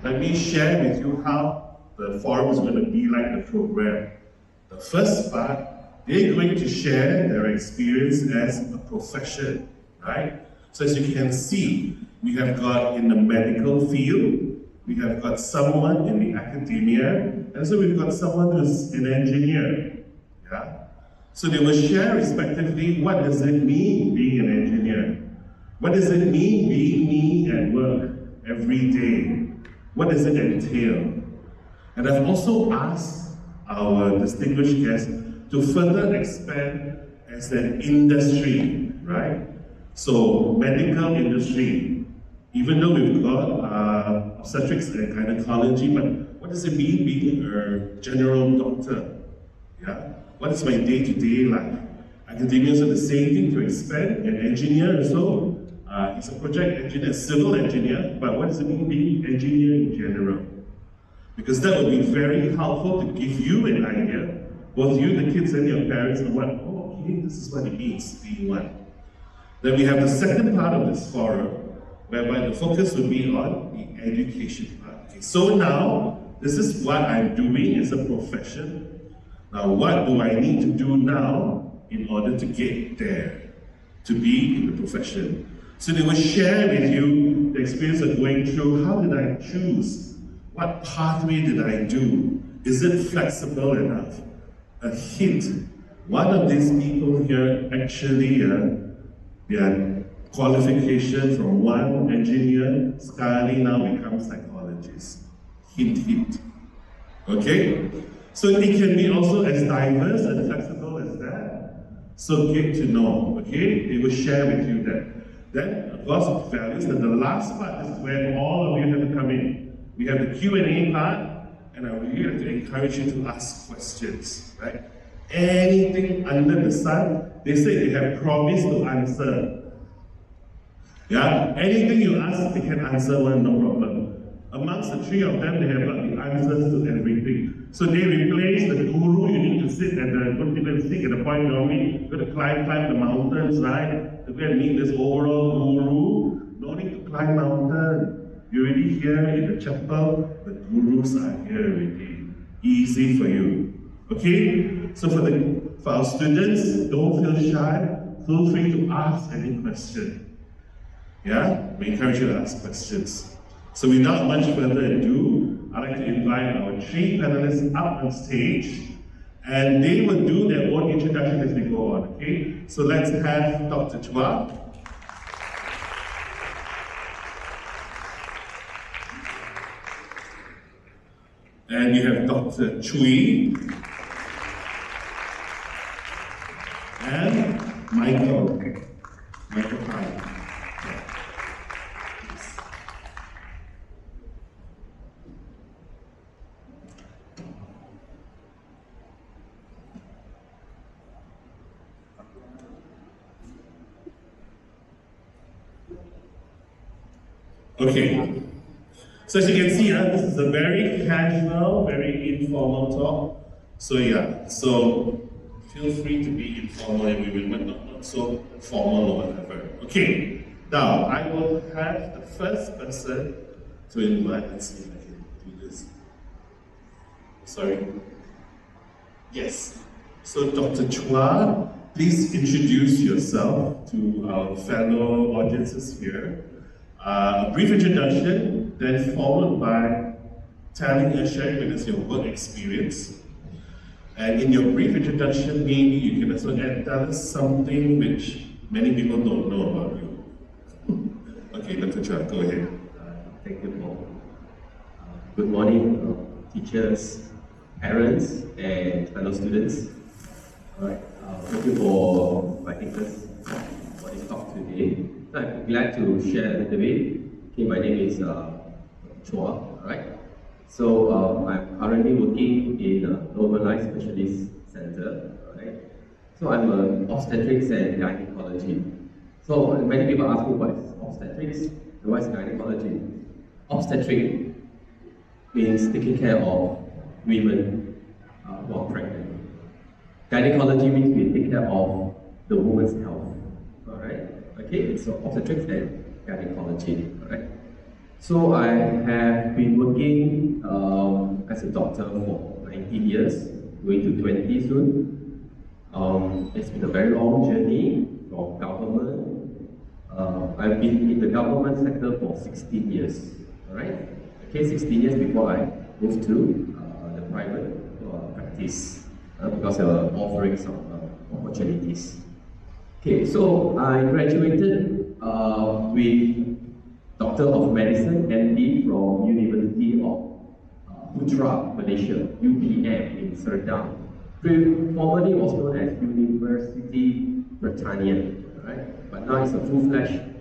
let me share with you how the forum is going to be like the program. The first part, they're going to share their experience as a profession, right? So as you can see, we have got in the medical field, we have got someone in the academia, and so we've got someone who's an engineer, yeah? So they will share respectively, what does it mean being an engineer? What does it mean being me at work every day? What does it entail? And I've also asked our distinguished guests to further expand as an industry, right? So, medical industry, even though we've got obstetrics and gynecology, but what does it mean being a general doctor? Yeah? What is my day-to-day life? Academians are the same thing to expand, an engineer so. He's a project engineer, civil engineer, but what does it mean being an engineer in general? Because that would be very helpful to give you an idea, both you, the kids, and your parents, on what, oh, okay, this is what it means, being one. Then we have the second part of this forum, whereby the focus will be on the education part. Okay, so now, this is what I'm doing as a profession. Now, what do I need to do now in order to get there, to be in the profession? So they will share with you the experience of going through, how did I choose? What pathway did I do? Is it flexible enough? A hint, one of these people here actually, their qualification from one engineer, sekali now becomes psychologist. Hint, hint. Okay? So it can be also as diverse and flexible as that. So get to know, okay? They will share with you that. Then, of course, values, and the last part is where all of you have to come in. We have the Q&A part, and I really like to encourage you to ask questions, right? Anything under the sun, they say they have promised to answer. Yeah, anything you ask, they can answer one, no problem. Amongst the three of them, they have got the answers to everything. So they replace the guru, you need to sit at the, don't even sit at the point normally, you've got to climb the mountains, right? To go and meet this overall guru, no need to climb mountain. You're already here in the chapel, the gurus are here already. Easy for you. Okay? So for our students, don't feel shy, feel free to ask any question. Yeah? We encourage you to ask questions. So without much further ado, I'd like to invite our three panelists up on stage, and they will do their own introduction as we go on, okay? So let's have Dr. Chua. And you have Dr. Chooi. And Michael Phang. Okay, so as you can see, this is a very casual, very informal talk. So yeah, so feel free to be informal and we will not so formal or whatever. Okay, now I will have the first person to invite. Let's see if I can do this. Sorry. Yes. So Dr. Chua, please introduce yourself to our fellow audiences here. A brief introduction, then followed by sharing with us your work experience. And in your brief introduction, maybe you can also tell us something which many people don't know about you. Okay, Dr. Chua, go ahead. Thank you, Paul. Good morning, teachers, parents, and fellow students. All right, thank you for inviting us for this talk today. I'm glad to share a little bit. Okay, my name is Chua, all right? So I'm currently working in a normalized specialist center, all right? So I'm an obstetrics and gynecology. So many people ask me what is obstetrics and what is gynecology. Obstetric means taking care of women who are pregnant. Gynecology means we take care of the woman's health, all right? Okay, so obstetrics and gynecology, all right? So I have been working as a doctor for 19 years, going to 20 soon. It's been a very long journey from government. I've been in the government sector for 16 years, alright? Okay, 16 years before I moved to the private practice because they were offering some opportunities. Okay, so I graduated with Doctor of Medicine, MD from University of Putra, Malaysia, UPM in Serdang. Formerly was known as University Britannia, right? But now it's a full-fledged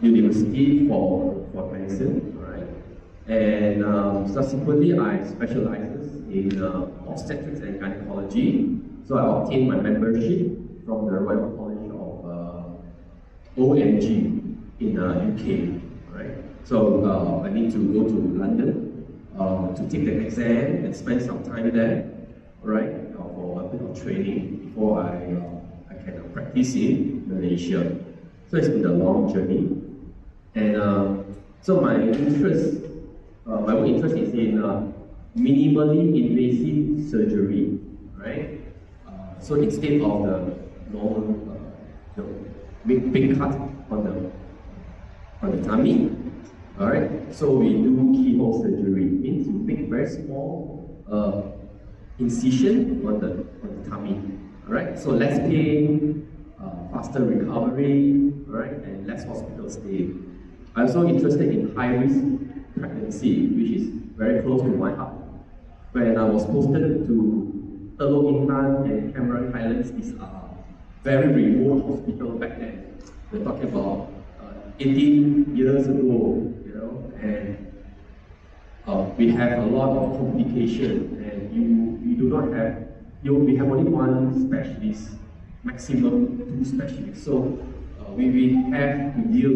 university for medicine, right? And subsequently, I specialized in obstetrics and gynecology. So I obtained my membership from the Royal College of OMG in UK, right? So I need to go to London to take the exam and spend some time there, right? For a bit of training before I can practice in Malaysia. So it's been a long journey, and so my work interest is in minimally invasive surgery, right? So instead of the normal big cut on the tummy, all right. So we do keyhole surgery. Means you make very small incision on the tummy, all right. So less pain, faster recovery, all right, and less hospital stay. I'm also interested in high-risk pregnancy, which is very close to my heart. When I was posted to Telok Intan and Cameron Highlands, these are very remote hospitals back then. We're talking about 18 years ago, you know, and we have a lot of complications, and you do not have, we have only one specialist, maximum 2 specialists. So we have to deal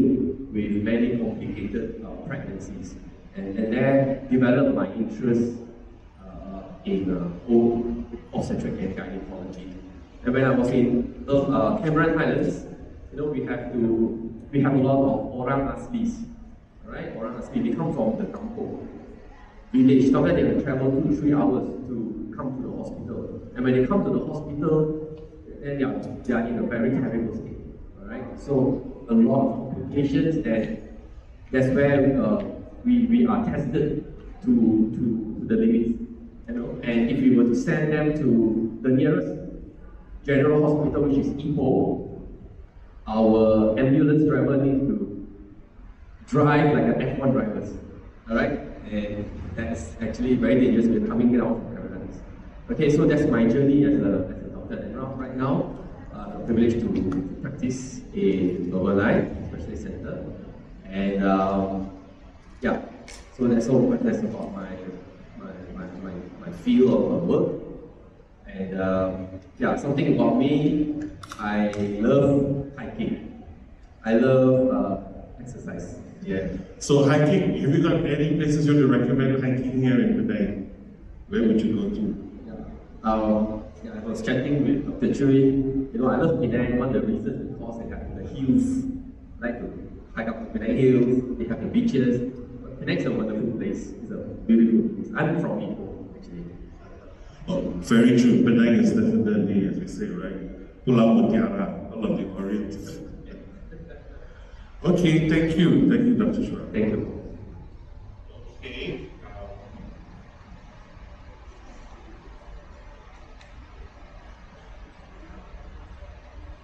with many complicated pregnancies, and that developed my interest in obstetrics and gynecology. And when I was in Cameron Highlands, you know, we have a lot of orang aslis, right? Orang asli, they come from the kampung village. Sometimes they will travel 2 to 3 hours to come to the hospital. And when they come to the hospital, then they are in a very terrible state, all right? So a lot of complications, and that's where we are tested to the limits. You know? And if we were to send them to the nearest general hospital, which is Ipoh, our ambulance driver needs to drive like an F1 driver, all right? And that's actually very dangerous. We're coming out from Cameron. Okay, so that's my journey as a doctor. And right now, I'm privileged to practice in Global Life Specialist Center. And yeah, so that's about my field of work. And yeah, something about me, I love hiking. I love exercise. Yeah. So hiking, have you got any places you would recommend hiking here in Penang? Where would you go to? Yeah, I was chatting with Dr. Chooi. You know, I love Penang. One of the reasons because they have the hills. I like to hike up the Penang hills. They have the beaches. Penang is a wonderful place. It's a beautiful place. I'm from Ipoh, actually. Oh, very true. Penang is definitely, as we say, right? Pulau Mutiara, all of the Orient. Okay, thank you. Thank you, Dr. Chua. Thank you. Okay.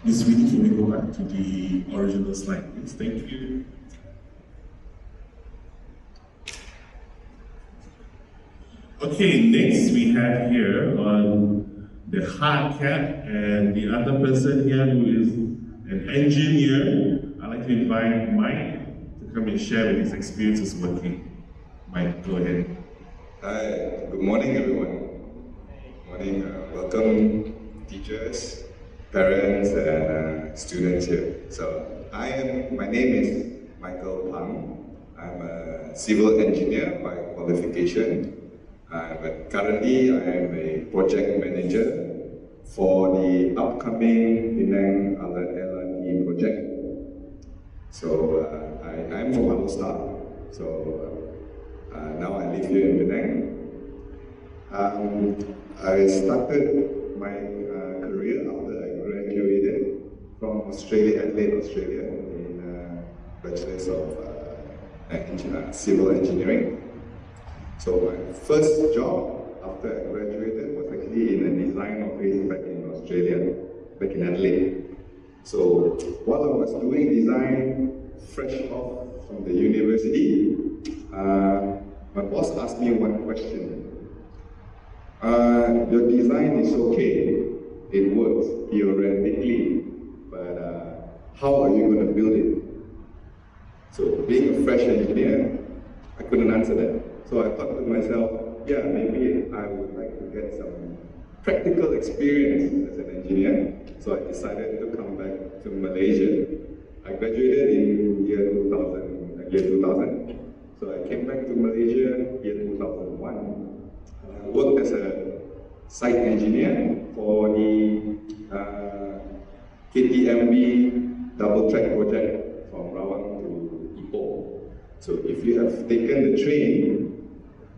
Miss Winnie, can we go back to the original slide, please? Thank you. Okay, next we have here on the hard cap, and the other person here who is an engineer. I'd like to invite Mike to come and share with his experiences working. Mike, go ahead. Hi, good morning everyone. Good morning, welcome teachers, parents and students here. So my name is Michael Phang. I'm a civil engineer by qualification. But currently I am a project manager for the upcoming Penang LRT project. So I'm from Alostar. So now I live here in Penang. I started my career after I graduated from Australia, Adelaide, Australia, in Bachelor's of Civil Engineering. So my first job after I graduated was actually in a design office back in Australia, back in Adelaide. So while I was doing design, fresh off from the university, my boss asked me one question. Your design is okay, it works theoretically, but how are you going to build it? So being a fresh engineer, I couldn't answer that. So I thought to myself, yeah, maybe I would like to get some practical experience as an engineer. So I decided to come back to Malaysia. I graduated in year 2000. So I came back to Malaysia year 2001. I worked as a site engineer for the KTMB double track project from Rawang to Ipoh. So if you have taken the train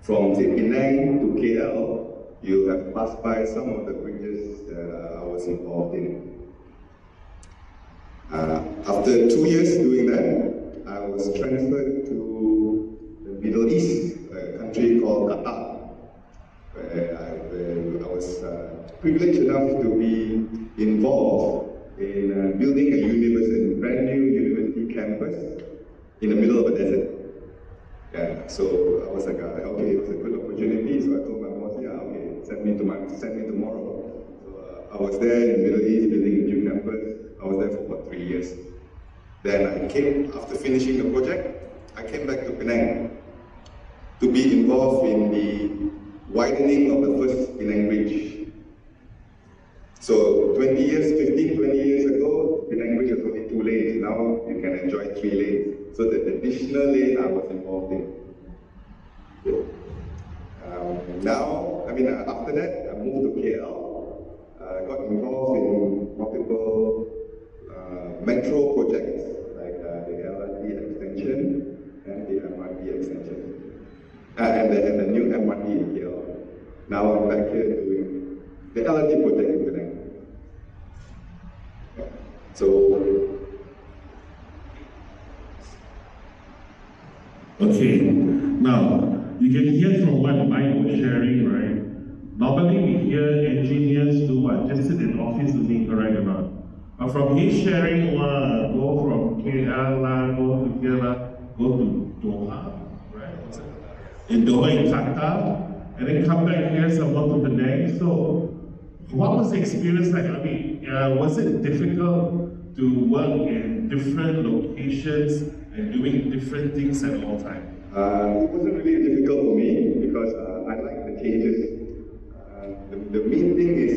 from say Penang to KL, you have passed by some of the bridges that I was involved in. After 2 years doing that, I was transferred to the Middle East, a country called Qatar, where I was privileged enough to be involved in building a university, brand new university campus in the middle of a desert. Yeah, so I was like, okay, it was a good opportunity. So I told my boss, yeah, okay, send me tomorrow. So I was there in the Middle East building a new campus. I was there for about 3 years. Then after finishing the project, I came back to Penang to be involved in the widening of the first Penang Bridge. So 20 years ago, Penang Bridge was only 2 lanes. Now you can enjoy 3 lanes. So the additional lane I was involved in. After that, I moved to KL. I got involved in multiple metro projects, like the LRT extension and the MRT extension. And the new MRT in KL. Now I'm back here doing the LRT project in Penang. So, okay, now you can hear from what Mike was sharing, right? Normally we hear engineers do what? Just sit in office doing, correct or not? But from his sharing, go from KL, go to here, go to Doha, right? In Doha, in Qatar, and then come back here, somewhat to Penang. So, what was the experience like? I mean, was it difficult to work in different locations and doing different things at all times? It wasn't really difficult for me because I like the changes. The main thing is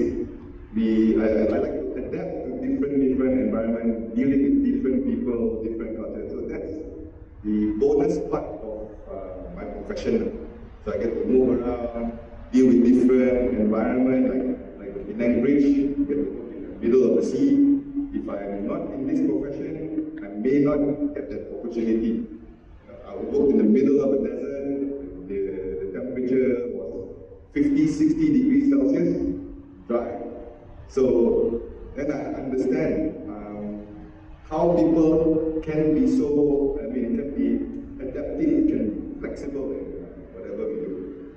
I like to adapt to different environments, dealing with different people, different cultures. So that's the bonus part of my profession. So I get to move around, deal with different environments, like the Penang Bridge, get to work in the middle of the sea. If I'm not in this profession, I may not get that opportunity. I worked in the middle of a desert. The temperature was 50, 60 degrees Celsius, dry. So then I understand how people can be can be adaptive, can be flexible in whatever we do.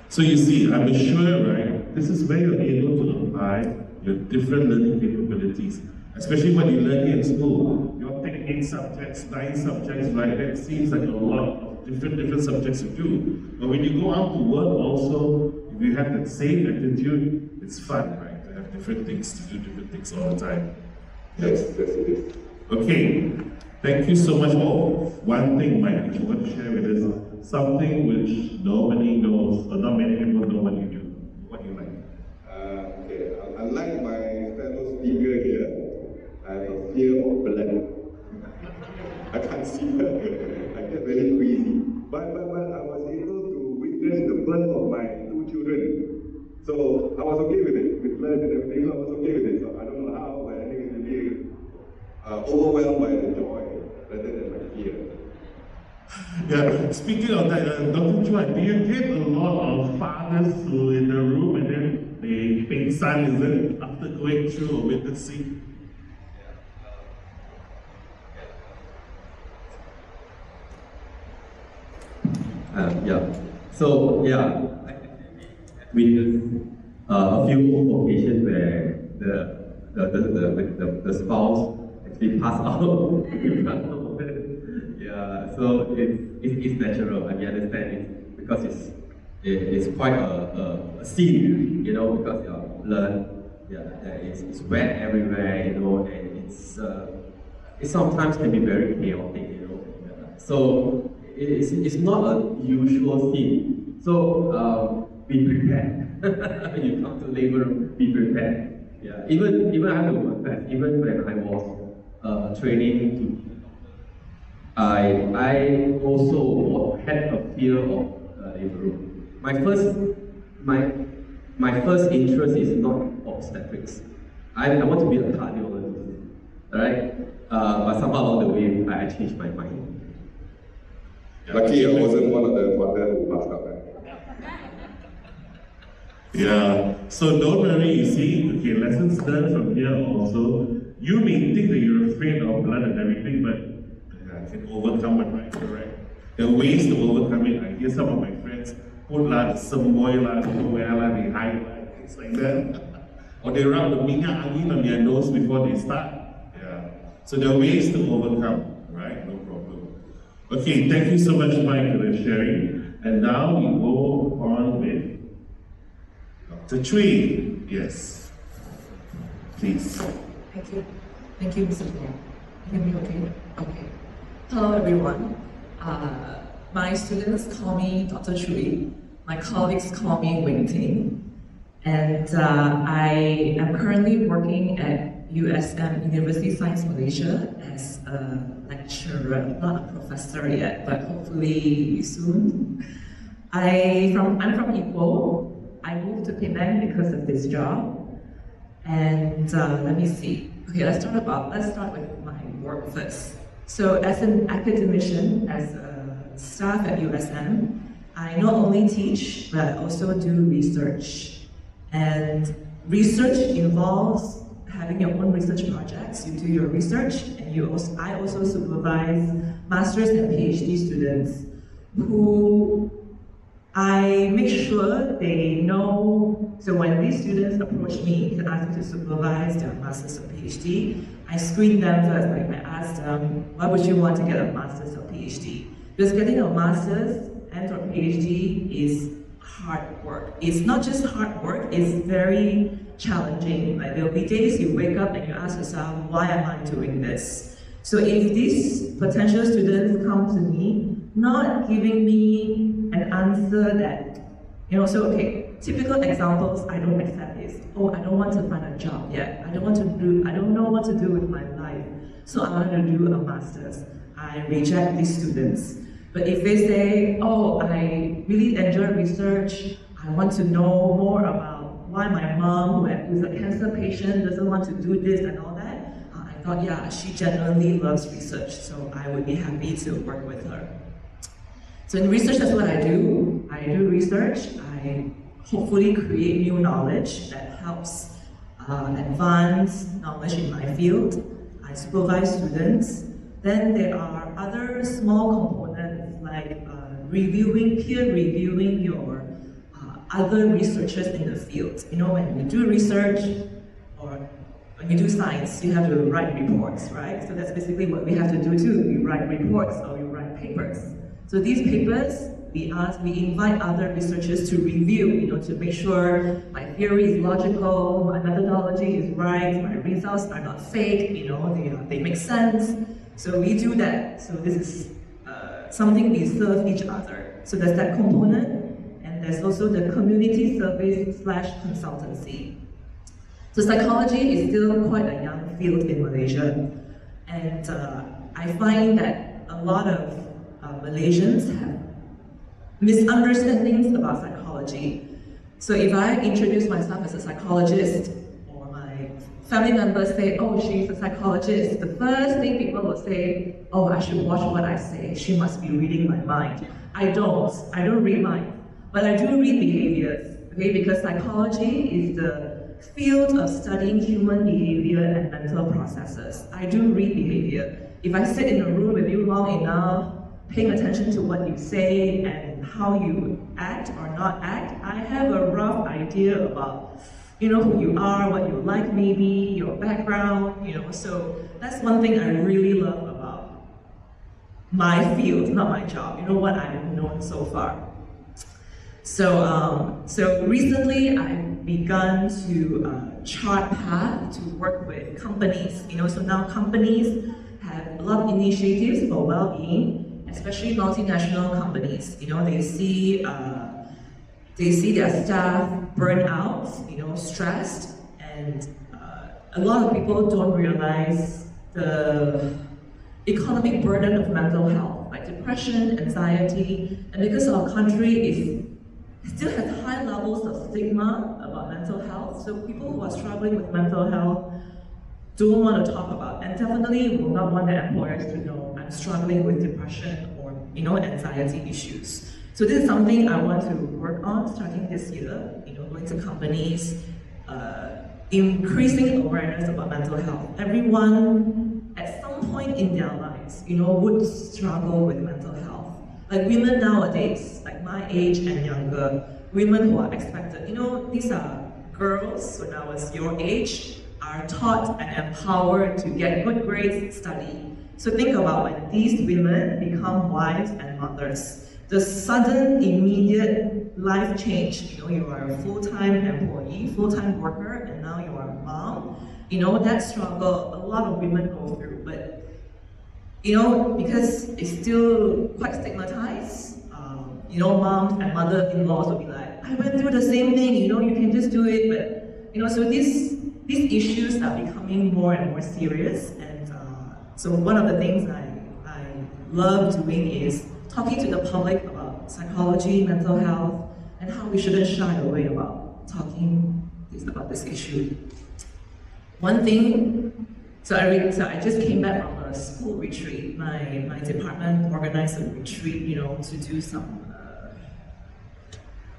So you see, I'm sure, right, this is where you're able to apply your different learning capabilities, especially when you learn in school. You're taking 8 subjects, 9 subjects, right? That seems like a lot of different subjects to do. But when you go out to work also, if you have that same attitude, it's fun, right? To have different things, to do different things all the time. Yes, it is. Okay, thank you so much. Oh, one thing, Mike, which you want to share with us, something which nobody knows, or not many people know what you do, what you like. Okay, unlike my fellow speaker here, I have a fear of blood. I can't see her. I get very queasy. But I was able to witness the birth of my 2 children. So I was okay with it. With blood and everything, I was okay with it. So I don't know how, but I think it's really overwhelmed by the joy Yeah, speaking of that, Dr. Chua, do you get a lot of fathers who in the room and then they pay son, is it, after going through or witnessing? Yeah. So yeah, with a few occasions where the spouse actually passed out in front of them. Yeah. So it's natural. I mean, I understand it because it's quite a scene, you know, because blood. Yeah, it's wet everywhere, you know, and it sometimes can be very chaotic, you know. Yeah. So it's not a usual scene. So be prepared. When you come to labor room, be prepared. Yeah. Even I have to confess, even when I was training to, I also had a fear of labor room. My first interest is not obstetrics. I want to be a cardiologist. Alright? But somehow along the way I changed my mind. Lucky I wasn't one of the father who passed out. Yeah, so don't worry, you see, okay, lessons learned from here also. You may think that you're afraid of blood and everything, but I can overcome it, right? Correct. There are ways to overcome it. I hear some of my friends put la, semoy la, they hide la, things like that. Or they rub the minyak angin on their nose before they start. Yeah. So there are ways to overcome, right? No problem. Okay, thank you so much, Mike, for the sharing. And now we go on with Dr. Chooi, yes, please. Thank you. Thank you, Mr. Phang. Can you hear me okay? Okay. Hello, everyone. My students call me Dr. Chooi. My colleagues call me Wing Ting. And I am currently working at USM, University Science Malaysia, as a lecturer, not a professor yet, but hopefully soon. I'm from Ipoh. I moved to Penang because of this job. And let me see. Okay, let's start with my work first. So as an academician, as a staff at USM, I not only teach, but I also do research. And research involves having your own research projects. You do your research, and I also supervise master's and PhD students who I make sure they know. So when these students approach me to ask me to supervise their master's or PhD, I screen them first. Like I ask them, why would you want to get a master's or PhD? Because getting a master's and or PhD is hard work. It's not just hard work, it's very challenging. Like there'll be days you wake up and you ask yourself, why am I doing this? So if these potential students come to me, not giving me an answer that, so okay, typical examples I don't accept is, oh, I don't want to find a job yet. I don't know what to do with my life. So I want to do a master's. I reject these students. But if they say, oh, I really enjoy research, I want to know more about why my mom, who's a cancer patient, doesn't want to do this and all that, I thought, yeah, she genuinely loves research, so I would be happy to work with her. So in research, that's what I do. I do research. I hopefully create new knowledge that helps advance knowledge in my field. I supervise students. Then there are other small components like peer reviewing your other researchers in the field. When you do research or when you do science, you have to write reports, right? So that's basically what we have to do too. We write reports or we write papers. So these papers, we invite other researchers to review, to make sure my theory is logical, my methodology is right, my results are not fake, they make sense. So we do that. So this is something we serve each other. So there's that component, and there's also the community service / consultancy. So psychology is still quite a young field in Malaysia, and I find that a lot of Malaysians have misunderstandings about psychology. So if I introduce myself as a psychologist, or my family members say, oh, she's a psychologist, the first thing people will say, oh, I should watch what I say. She must be reading my mind. I don't read minds, but I do read behaviors, okay? Because psychology is the field of studying human behavior and mental processes. I do read behavior. If I sit in a room with you long enough, paying attention to what you say and how you act or not act, I have a rough idea about, you know, who you are, what you like maybe, your background, you know. So that's one thing I really love about my field, not my job, you know, what I've known so far. So recently I've begun to chart path to work with companies, you know, so now companies have a lot of initiatives for well-being, especially multinational companies. You know, they see their staff burn out, you know, stressed, and a lot of people don't realize the economic burden of mental health, like depression, anxiety, and because our country still has high levels of stigma about mental health, so people who are struggling with mental health don't want to talk about, and definitely will not want their employers to know I'm struggling with depression or, you know, anxiety issues. So this is something I want to work on starting this year, you know, going to companies, increasing awareness about mental health. Everyone at some point in their lives, you know, would struggle with mental health. Like women nowadays, like my age and younger, women who are expected, you know, these are girls when I was your age, are taught and empowered to get good grades, study. So think about when these women become wives and mothers, the sudden, immediate life change. You know, you are a full-time employee, full-time worker, and now you are a mom. You know, that struggle, a lot of women go through, but you know, because it's still quite stigmatized, you know, moms and mother-in-laws will be like, I went through the same thing, you know, you can just do it, but you know, so these issues are becoming more and more serious, and so one of the things I love doing is talking to the public about psychology, mental health, and how we shouldn't shy away about talking about this issue. One thing, so I just came back from a school retreat. My department organized a retreat, you know, to do some,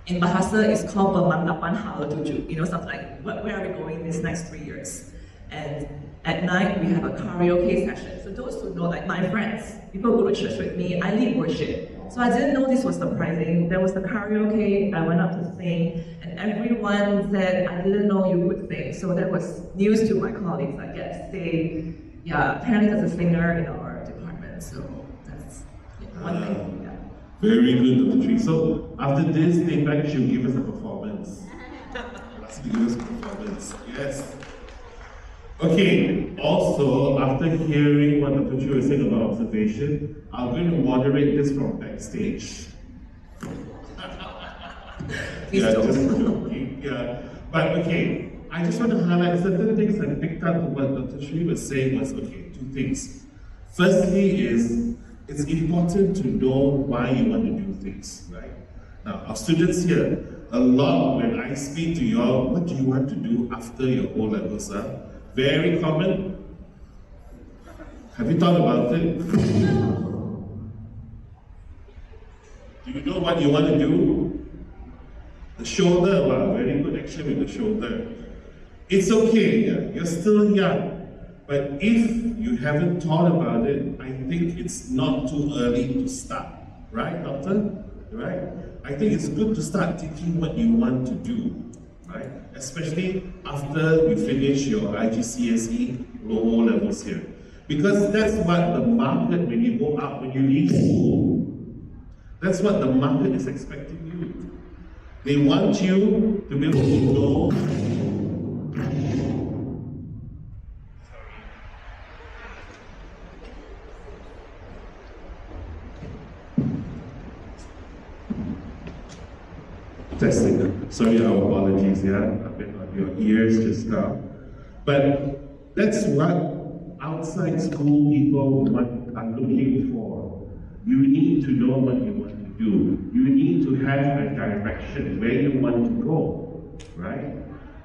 in Bahasa it's called Pemantapan Hala Tuju, you know, something like, where are we going these next 3 years? And at night we have a karaoke session. So those who know, like my friends, people who go to church with me, I lead worship. So I didn't know this was surprising. There was the karaoke, I went up to sing, and everyone said, I didn't know you could sing. So that was news to my colleagues, I guess. They, yeah, apparently there's a singer in our department, so that's one thing, yeah. Very good, Dr. Tree. So after this, Nepak should give us a performance. Let's give us a performance, yes. Okay, also, after hearing what Dr. Chua was saying about observation, I'm going to moderate this from backstage. Yeah, just joking. Yeah. But okay, I just want to highlight certain things I picked up what Dr. Chooi was saying was, okay, two things. Firstly is, it's important to know why you want to do things, right? Now, our students here, a lot when I speak to you all, what do you want to do after your O-levels, huh? Very common. Have you thought about it? Do you know what you want to do? The shoulder, wow, very good action with the shoulder. It's okay, yeah, you're still young. But if you haven't thought about it, I think it's not too early to start. Right, doctor? Right? I think it's good to start thinking what you want to do. Right? Especially after you finish your IGCSE lower levels here. Because that's what the market, when you go out, when you leave school, that's what the market is expecting you. They want you to be able to know. Testing. Sorry, our apologies, yeah, a bit on your ears just now. But that's what outside school people are looking for. You need to know what you want to do. You need to have a direction where you want to go, right?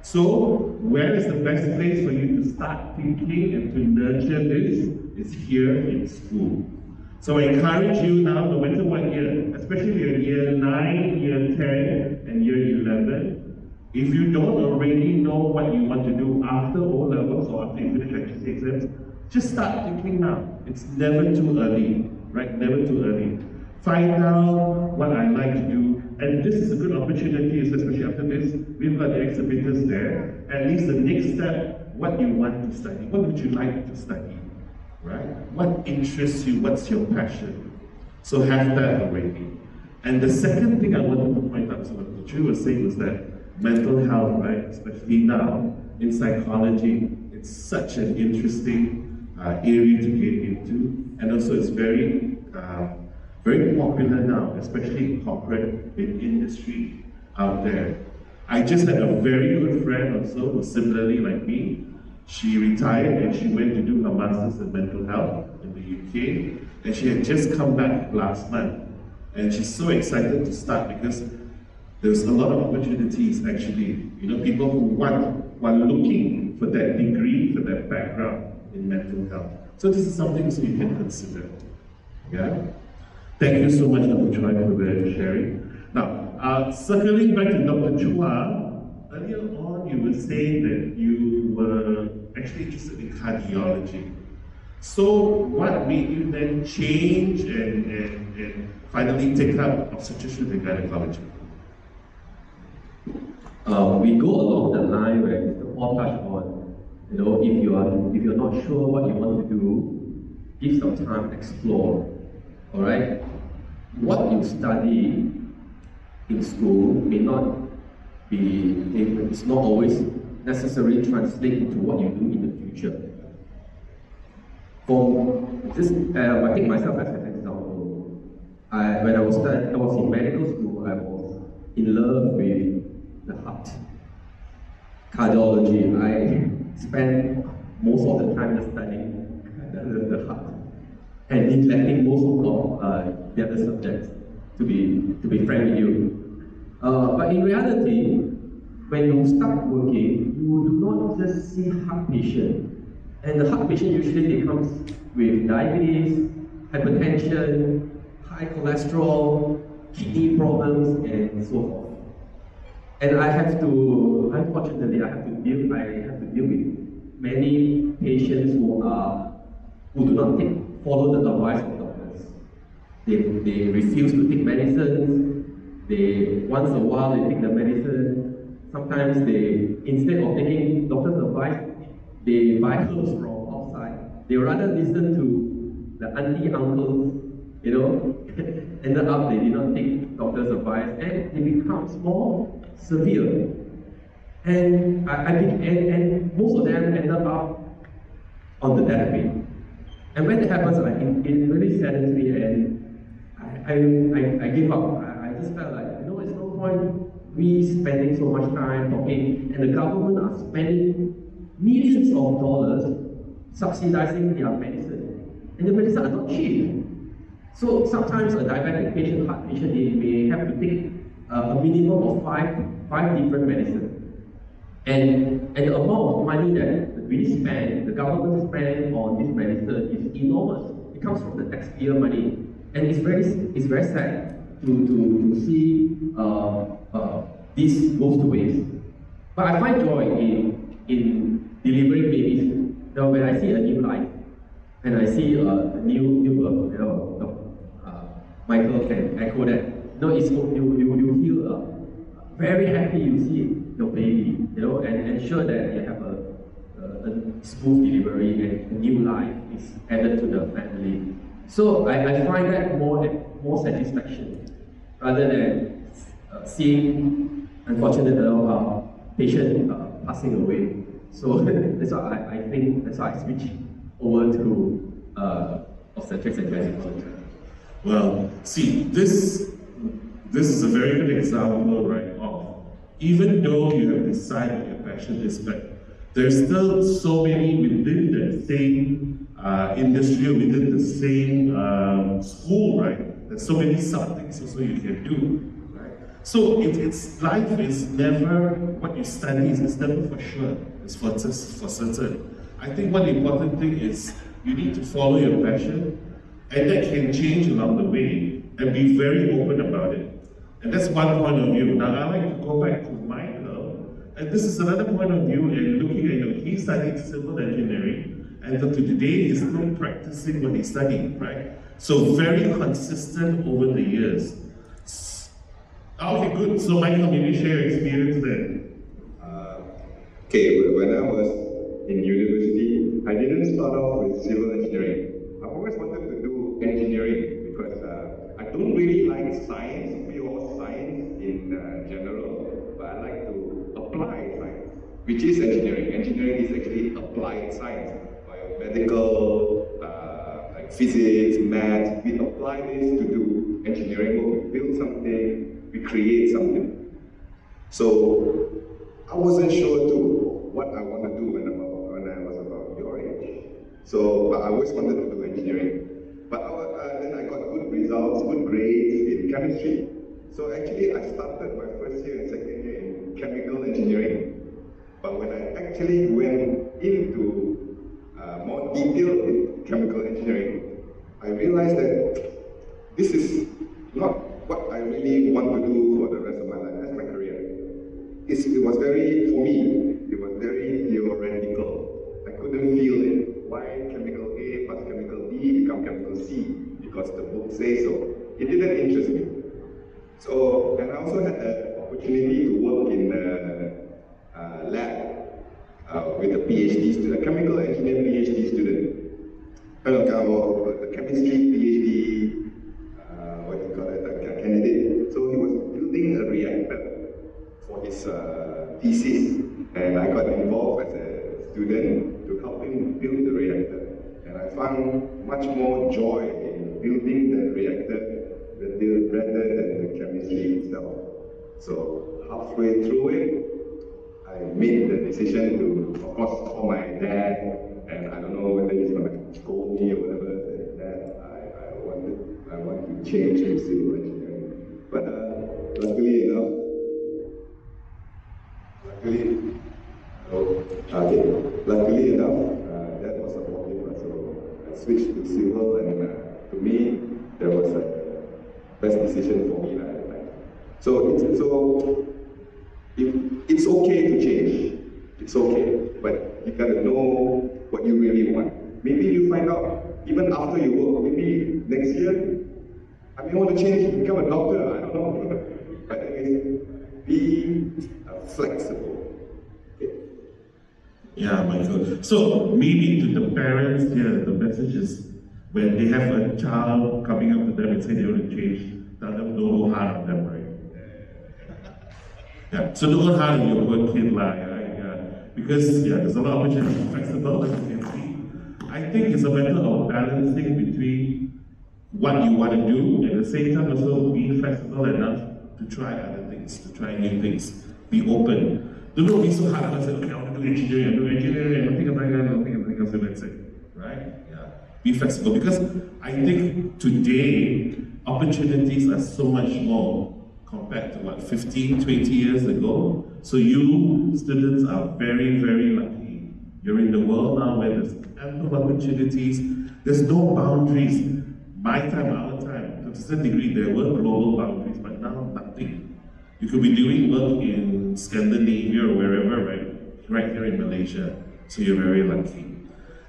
So, where is the best place for you to start thinking and to nurture this? Is here in school. So I encourage you now, no matter what year, especially in year 9, year 10, and year 11, if you don't already know what you want to do after O-levels or after you finish HSC exams, just start thinking now. It's never too early, right? Never too early. Find out what I like to do, and this is a good opportunity, especially after this. We've got the exhibitors there. At least the next step, what you want to study. What would you like to study? Right? What interests you? What's your passion? So have that already. And the second thing I wanted to point out, so what Chooi was saying was that mental health, right, especially now in psychology, it's such an interesting area to get into, and also it's very popular now, especially in corporate, in industry out there. I just had a very good friend also who was similarly like me. She retired and she went to do her master's in mental health in the UK, and she had just come back last month. And she's so excited to start because there's a lot of opportunities actually. You know, people who are looking for that degree, for that background in mental health. So this is something so you can consider. Yeah? Thank you so much, Dr. Chooi, for the sharing. Now, circling back to Dr. Chua, earlier on you were saying that you were actually interested in cardiology. So what made you then change and finally take up obstetrics and gynecology? We go along the line where Mr. Paul touched on, you know, if you're not sure what you want to do, give some time to explore. All right, what you study in school may not be, it's not always necessarily translate into what you do in the future. For this, I take myself as an example. When I was in medical school, I was in love with the heart, cardiology. I spent most of the time studying the heart and neglecting most of the other subjects. To be frank with you, but in reality, when you start working, you do not just see heart patient. And the heart patient usually they comes with diabetes, hypertension, high cholesterol, kidney problems, and so forth. And unfortunately, I have to deal with many patients who do not follow the advice of doctors. They refuse to take medicines. Once in a while they take the medicine. Sometimes instead of taking doctor's advice, they buy herbs from outside. They rather listen to the auntie, uncles, you know, ended up they did not take doctor's advice and it becomes more severe. And and most of them end up on the deathbed. And when it happens, it really saddens me, and I give up. I just felt like, you know, it's no point we spending so much time talking, and the government are spending millions of dollars subsidizing their medicine. And the medicine are not cheap. So sometimes a diabetic patient, heart patient, they may have to take a minimum of five different medicines. And the amount of money that the government spend on this medicine is enormous. It comes from the taxpayer money. And it's very sad to see this goes to waste. But I find joy in delivering babies. You know, when I see a new life, and I see a new birth, you know, Michael can echo that. You know, you feel very happy you see your baby, you know, and ensure that you have a smooth delivery and a new life is added to the family. So I find that more satisfaction rather than seeing, unfortunately, patient passing away. So that's why I switch over to obstetrics and gynecology. Well, see, this is a very good example, right, of even though you have decided your passion is, but there's still so many within the same industry or within the same school, right? There's so many sub things also you can do, right? So life is never what you study, it's never for sure, it's for certain. I think one important thing is you need to follow your passion, and that can change along the way, and be very open about it. And that's one point of view. Now I like to go back to Michael, and this is another point of view in looking at, he studied civil engineering, and to today he's still practicing what he studied, right? So very consistent over the years. Okay, good. So Michael, maybe share your experience there. Okay, when I was in university, I didn't start off with civil engineering. I always wanted to do engineering because I don't really like science, pure science in general, but I like to apply science, which is engineering. Engineering is actually applied science, biomedical, like physics, math. We apply this to do engineering work. We build something, we create something. So I wasn't sure too what I want to do when I was about your age. So, but I always wanted to do engineering. But then I got good results, good grades in chemistry. So actually I started my first year and second year in chemical engineering. But when I actually went into more detail in chemical engineering, I realized that this is not what I really want to do for the rest of my life. That's my career. It was very, for me, it was very theoretical. I couldn't feel it. Why chemical A plus chemical B become chemical C? Because the book says so. It didn't interest me. So, and I also had the opportunity to work in a lab with a PhD student, a chemical engineer PhD student. The chemistry PhD, what do you call it, a candidate. So he was building a reactor for his thesis, and I got involved as a student to help him build the reactor. And I found much more joy in building the reactor rather than the chemistry itself. So halfway through it, I made the decision to, of course, call my dad, and I don't know whether he's going to scold me or whatever. Dad, I want to change to civil engineering. But luckily enough, that was supportive. So I switched to civil, and to me, that was the best decision for me at the time. So it's okay to change. It's okay, but you gotta know what you really want. Maybe you find out even after you work. Maybe next year, I may want to change, become a doctor. I don't know. But anyways, be flexible. Okay. Yeah, Michael. So maybe to the parents here, the message is when they have a child coming up to them and say they want to change, tell them don't go hard on them, right? Yeah. So don't go hard on your poor kid, right? Yeah. Because there's a lot of opportunity to be flexible, as you can see. I think it's a matter of balancing between what you want to do, and at the same time also being flexible enough to try other things, to try new things. Be open. Don't be so hard and say, okay, I want to do engineering, I don't think about that, I don't think about that, that's it. Right? Yeah. Be flexible, because I think today opportunities are so much more compared to what, 15, 20 years ago. So you students are very, very lucky. You're in the world now where there's ample opportunities. There's no boundaries. My time, our time, to a certain degree, there were global boundaries, but now nothing. You could be doing work in Scandinavia or wherever, right here in Malaysia. So you're very lucky.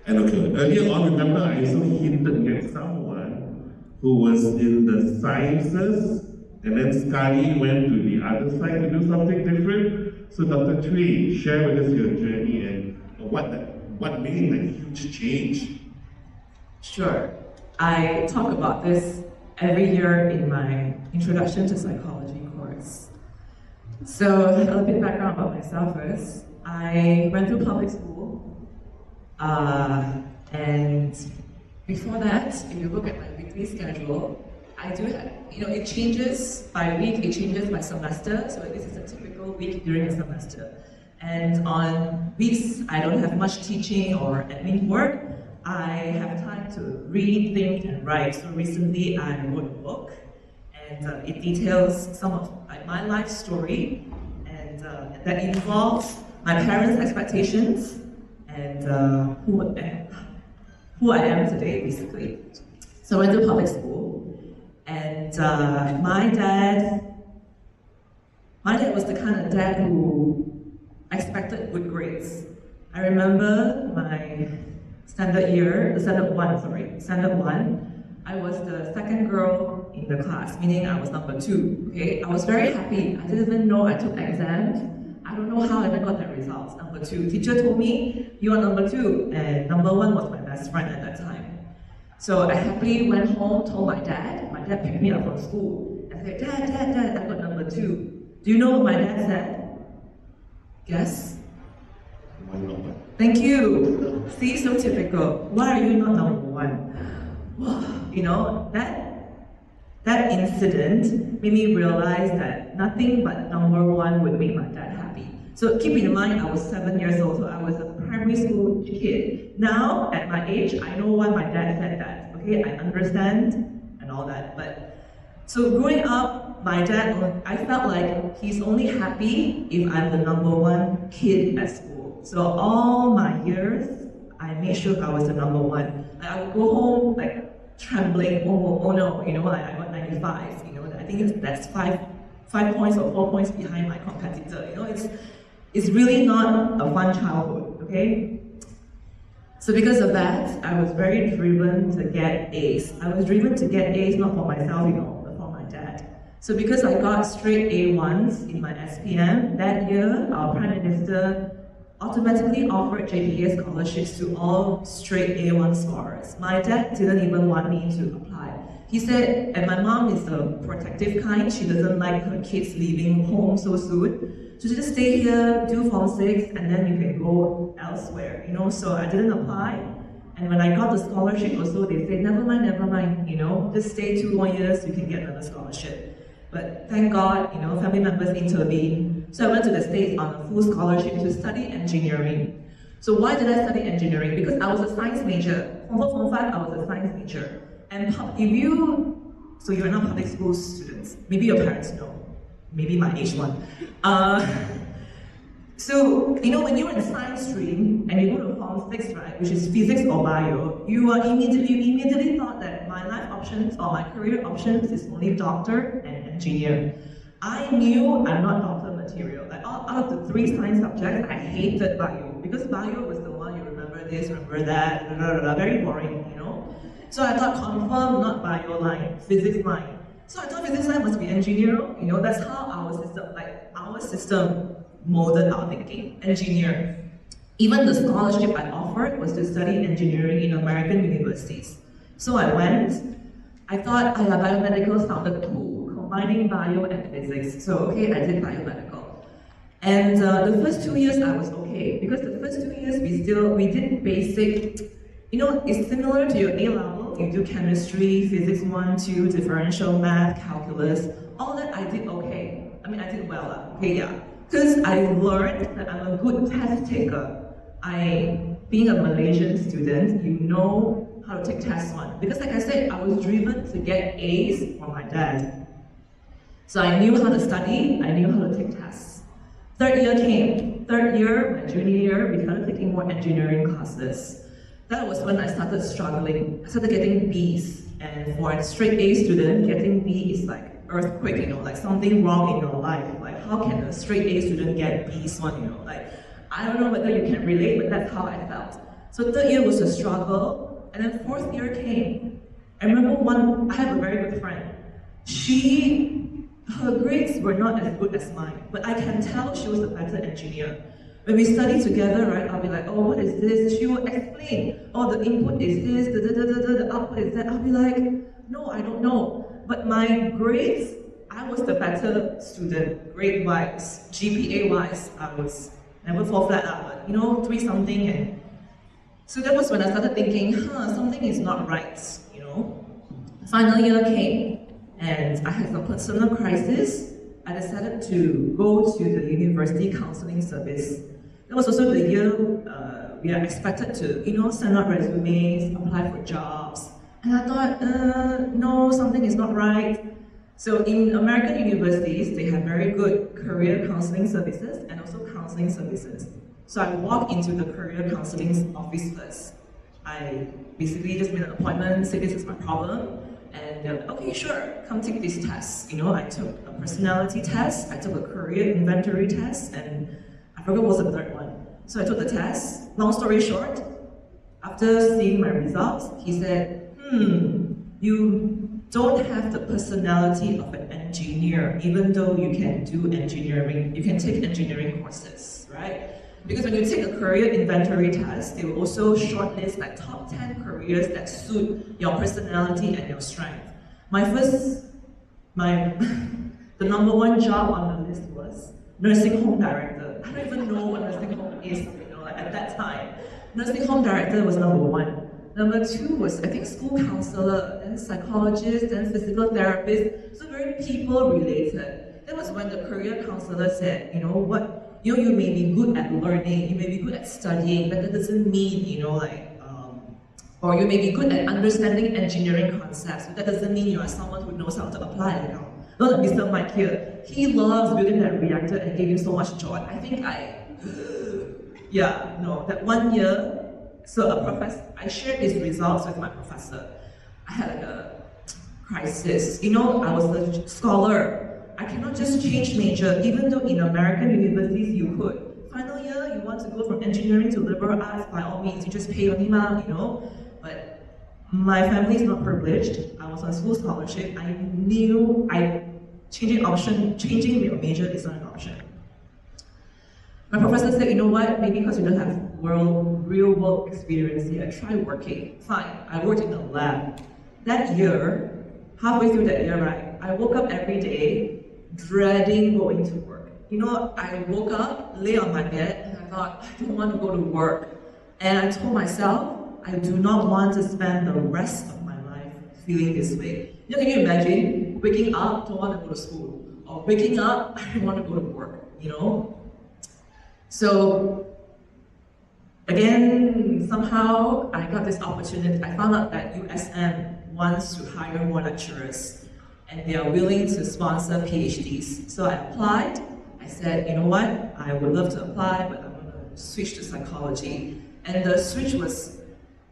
And okay, earlier on, remember, I also hinted at someone who was in the sciences, and then Scully went to the other side to do something different. So Dr. Chooi, share with us your journey and what made that huge change. Sure. I talk about this every year in my Introduction to Psychology course. So a little bit background about myself first. I went through public school, and before that, if you look at my weekly schedule, I do have, it changes by week, it changes by semester, so this is a typical week during a semester. And on weeks I don't have much teaching or admin work, I have time to read, think, and write. So recently I wrote a book, and it details some of my life story, and that involves my parents' expectations and who I am today, basically. So I went to public school, and my dad was the kind of dad who expected good grades. I remember my standard one, I was the second girl in the class, meaning I was number 2, okay? I was very happy. I didn't even know I took exams. I don't know how I even got the results, number 2. Teacher told me, you are number 2, and number 1 was my best friend at that time. So I happily went home, told my dad picked me up from school, and said, Dad, I got number 2. Do you know what my dad said? Guess? Why not? Thank you. See, so typical. Why are you not number 1? You know, that incident made me realize that nothing but number 1 would make my dad happy. So keep in mind, I was 7 years old, so I was a primary school kid. Now, at my age, I know why my dad said that. Okay, I understand and all that. But so growing up, my dad, I felt like he's only happy if I'm the number 1 kid at school. So all my years, I made sure I was the number 1. I would go home like trembling, oh no, you know, I got 95, you know, I think that's 5 points or 4 points behind my competitor, you know, it's really not a fun childhood, okay? So because of that, I was very driven to get A's. I was driven to get A's not for myself, you know, but for my dad. So because I got straight A1s in my SPM, that year, our Prime Minister automatically offered JPA scholarships to all straight A1 scorers. My dad didn't even want me to apply. He said, and my mom is the protective kind, she doesn't like her kids leaving home so soon. So just stay here, do Form 6, and then you can go elsewhere, you know? So I didn't apply. And when I got the scholarship also, they said, never mind, you know, just stay 2 more years, you can get another scholarship. But thank God, you know, family members intervened. So I went to the States on a full scholarship to study engineering. So why did I study engineering? Because I was a science major. Form 4, Form 5, I was a science major. And so you're not public school students, maybe your parents know, maybe my age one. So, you know, when you're in science stream and you go to Form 6, right, which is physics or bio, you immediately thought that my life options or my career options is only doctor and engineer. I knew I'm not doctor material. Like out of the 3 science subjects, I hated bio because bio was the one you remember this, remember that, very boring, you know. So I thought confirm not bio line, physics line. So I thought physics line must be engineer, you know. That's how our system molded our thinking, engineer. Even the scholarship I offered was to study engineering in American universities. So I went, I thought biomedical sounded cool, combining bio and physics. So okay, I did biomedical. And the first 2 years I was okay, because the first 2 years we did basic, you know, it's similar to your A level, you do chemistry, physics 1, 2, differential math, calculus, all that I did okay. I mean, I did well, okay, yeah. Because I learned that I'm a good test taker. Being a Malaysian student, you know how to take test 1. Because like I said, I was driven to get A's from my dad. So I knew how to study, I knew how to take tests. 3rd year came. 3rd year, my junior year, we started taking more engineering classes. That was when I started struggling. I started getting B's. And for a straight A student, getting B is like earthquake, you know, like something wrong in your life. Like how can a straight A student get B's one, you know? Like, I don't know whether you can relate, but that's how I felt. So 3rd year was a struggle, and then 4th year came. I remember I have a very good friend. Her grades were not as good as mine, but I can tell she was a better engineer. When we study together, right, I'll be like, oh, what is this? She will explain, oh, the input is this, the output is that. I'll be like, no, I don't know. But my grades, I was the better student, grade-wise, GPA-wise. I was never fall flat out, but you know, 3 something. And so that was when I started thinking, something is not right, you know. Final year came, and I had some personal crisis. I decided to go to the university counseling service. That was also the year we are expected to, you know, send out resumes, apply for jobs. And I thought, no, something is not right. So in American universities, they have very good career counseling services and also counseling services. So I walked into the career counseling office first. I basically just made an appointment, said this is my problem, and they're like, okay, sure, come take this test. You know, I took a personality test, I took a career inventory test, and I forgot what was the third one. So I took the test. Long story short, after seeing my results, he said, you don't have the personality of an engineer, even though you can do engineering, you can take engineering courses, right? Because when you take a career inventory test, they will also shortlist like top 10 careers that suit your personality and your strength. The number one job on the list was nursing home director. I don't even know what nursing home is, you know, like at that time. Nursing home director was number one. Number two was, I think, school counselor, then psychologist, then physical therapist, so very people related. That was when the career counselor said, you know what, you may be good at learning, you may be good at studying, but that doesn't mean, or you may be good at understanding engineering concepts, but that doesn't mean you are someone who knows how to apply it. Not like Mr. Mike here. He loves building that reactor and gave him so much joy. I think that 1 year, I shared these results with my professor. I had like a crisis. You know, I was a scholar. I cannot just change major, even though in American universities you could. Final year, you want to go from engineering to liberal arts, by all means, you just pay your name, you know. But my family is not privileged. I was on school scholarship. I knew changing your major is not an option. My professor said, you know what, maybe because you don't have real world experience yet, try working. Fine, I worked in a lab. That year, halfway through that year, right, I woke up every day dreading going to work. You know, I woke up, lay on my bed, and I thought, I don't want to go to work. And I told myself, I do not want to spend the rest of my life feeling this way. You know, can you imagine waking up, don't want to go to school, or waking up, I don't want to go to work, you know? So, again, somehow I got this opportunity. I found out that USM wants to hire more lecturers and they are willing to sponsor PhDs. So I applied. I said, you know what, I would love to apply, but I'm going to switch to psychology. And the switch was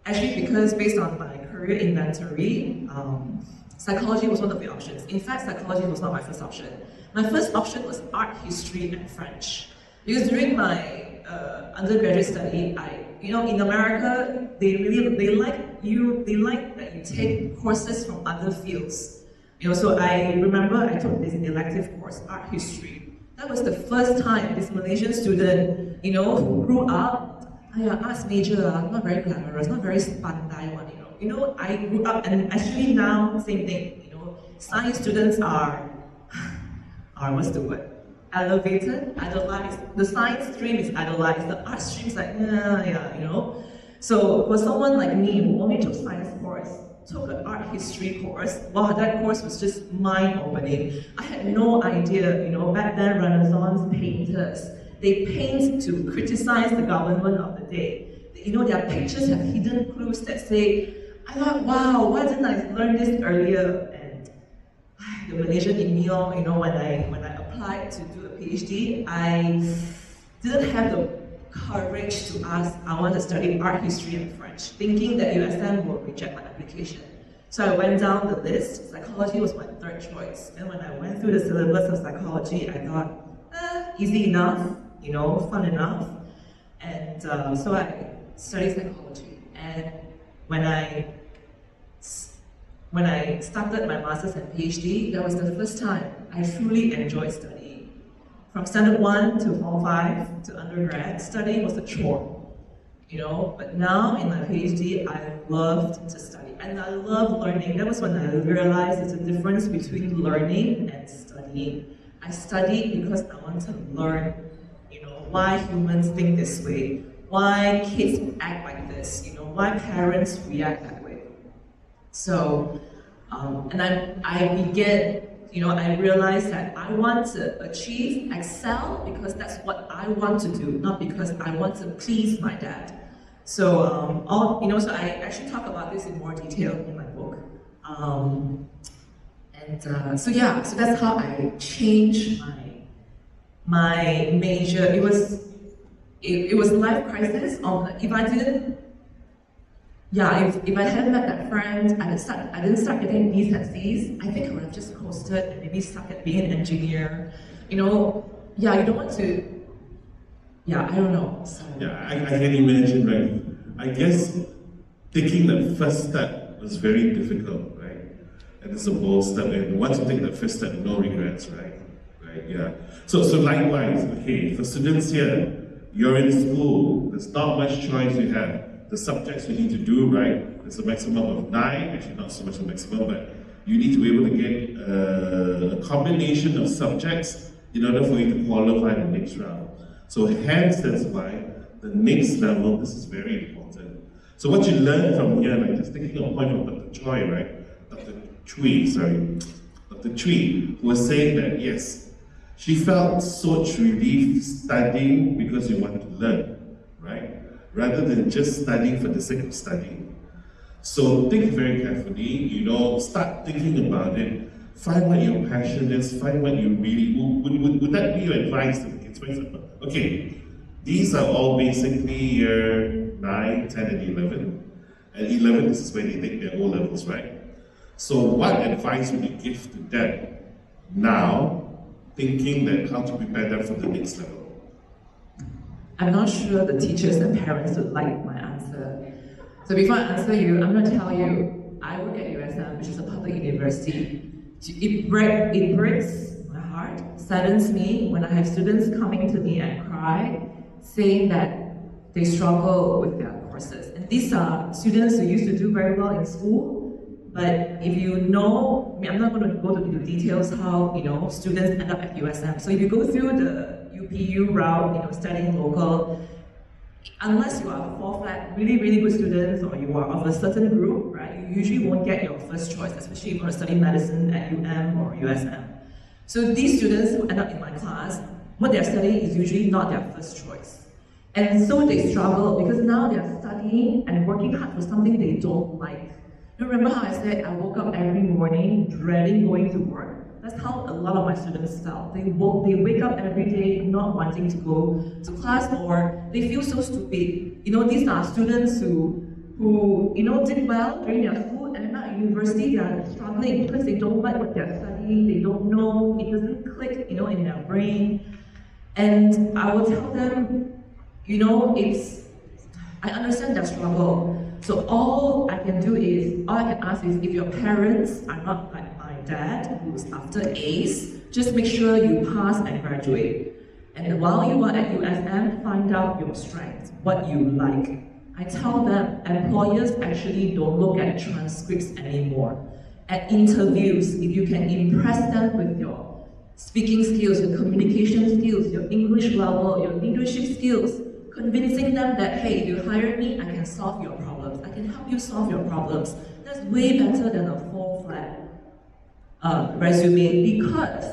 actually because based on my career inventory, psychology was one of the options. In fact, psychology was not my first option. My first option was art history and French. Because during my undergraduate study, in America, they like that you take courses from other fields. You know, so I remember I took this elective course, art history. That was the first time this Malaysian student, you know, who grew up, arts major, not very glamorous, not very pandai one, you know. You know, I grew up, and actually now, same thing, you know, science students are what's the word? Elevated, idolized. The science stream is idolized, the art stream is like, you know. So for someone like me who only took science course, took an art history course, wow, that course was just mind-opening. I had no idea, you know, back then Renaissance painters, they paint to criticize the government of the day. You know, their pictures have hidden clues that say, I thought, wow, why didn't I learn this earlier? And the Malaysian in me, you know, when I applied to do a PhD, I didn't have the courage to ask, I want to study art history and French, thinking that USM will reject my application. So I went down the list. Psychology was my third choice. And when I went through the syllabus of psychology, I thought, easy enough, you know, fun enough. And so I studied psychology. And when I started my master's and PhD, that was the first time I truly enjoyed studying. From standard 1 to form 5 to undergrad, studying was a chore, you know. But now in my PhD, I loved to study, and I love learning. That was when I realized there's a difference between learning and studying. I studied because I want to learn, you know, why humans think this way, why kids act like this, you know, why parents react that way. So, and I began. You know, I realized that I want to achieve, excel, because that's what I want to do, not because I want to please my dad. So, so I actually talk about this in more detail in my book. And so that's how I changed my major. It was a life crisis. If I didn't, if I hadn't met that friend, I didn't start getting B's and C's, I think I would have just coasted and maybe stuck at being an engineer. You don't want to. I don't know. So. Yeah, I can imagine, right? I guess taking that first step was very difficult, right? And it's a bold step, and once you take that first step, no regrets, right? Right, yeah. So likewise, okay, for students here, you're in school, there's not much choice you have. The subjects you need to do, right? There's a maximum of 9, actually not so much a maximum, but you need to be able to get a combination of subjects in order for you to qualify the next round. So hence, that's why the next level, this is very important. So what you learn from here, like just taking a point from Dr. Chooi, right? Dr. Chooi, who was saying that yes, she felt such relief studying because you want to learn, right? Rather than just studying for the sake of studying. So think very carefully, start thinking about it, find what your passion is, find what you really, would that be your advice to the kids? For example, okay, these are all basically year 9, 10, and 11. And 11, this is where they take their O-levels, right? So what advice would you give to them now, thinking that how to prepare them for the next level? I'm not sure the teachers and parents would like my answer. So before I answer you, I'm going to tell you, I work at USM, which is a public university. It breaks my heart, saddens me when I have students coming to me and cry, saying that they struggle with their courses. And these are students who used to do very well in school, but if you know, I'm not going to go into the details how students end up at USM. So if you go through the UPU route, studying local, unless you are 4 flat, really, really good students, or you are of a certain group, right, you usually won't get your first choice, especially if you want to study medicine at UM or USM. So these students who end up in my class, what they're studying is usually not their first choice. And so they struggle because now they're studying and working hard for something they don't like. Remember how I said I woke up every morning dreading going to work? That's how a lot of my students felt. They wake up every day not wanting to go to class, or they feel so stupid. These are students who did well during their school, and now at university they are struggling because they don't like what they're studying, they don't know, it doesn't click, in their brain. And I will tell them, I understand their struggle. So all I can ask is, if your parents are not like my dad, who's after A's, just make sure you pass and graduate. And while you are at USM, find out your strengths, what you like. I tell them, employers actually don't look at transcripts anymore. At interviews, if you can impress them with your speaking skills, your communication skills, your English level, your leadership skills, convincing them that, hey, if you hire me, I can solve your problems. I can help you solve your problems. That's way better than a 4 flat resume, because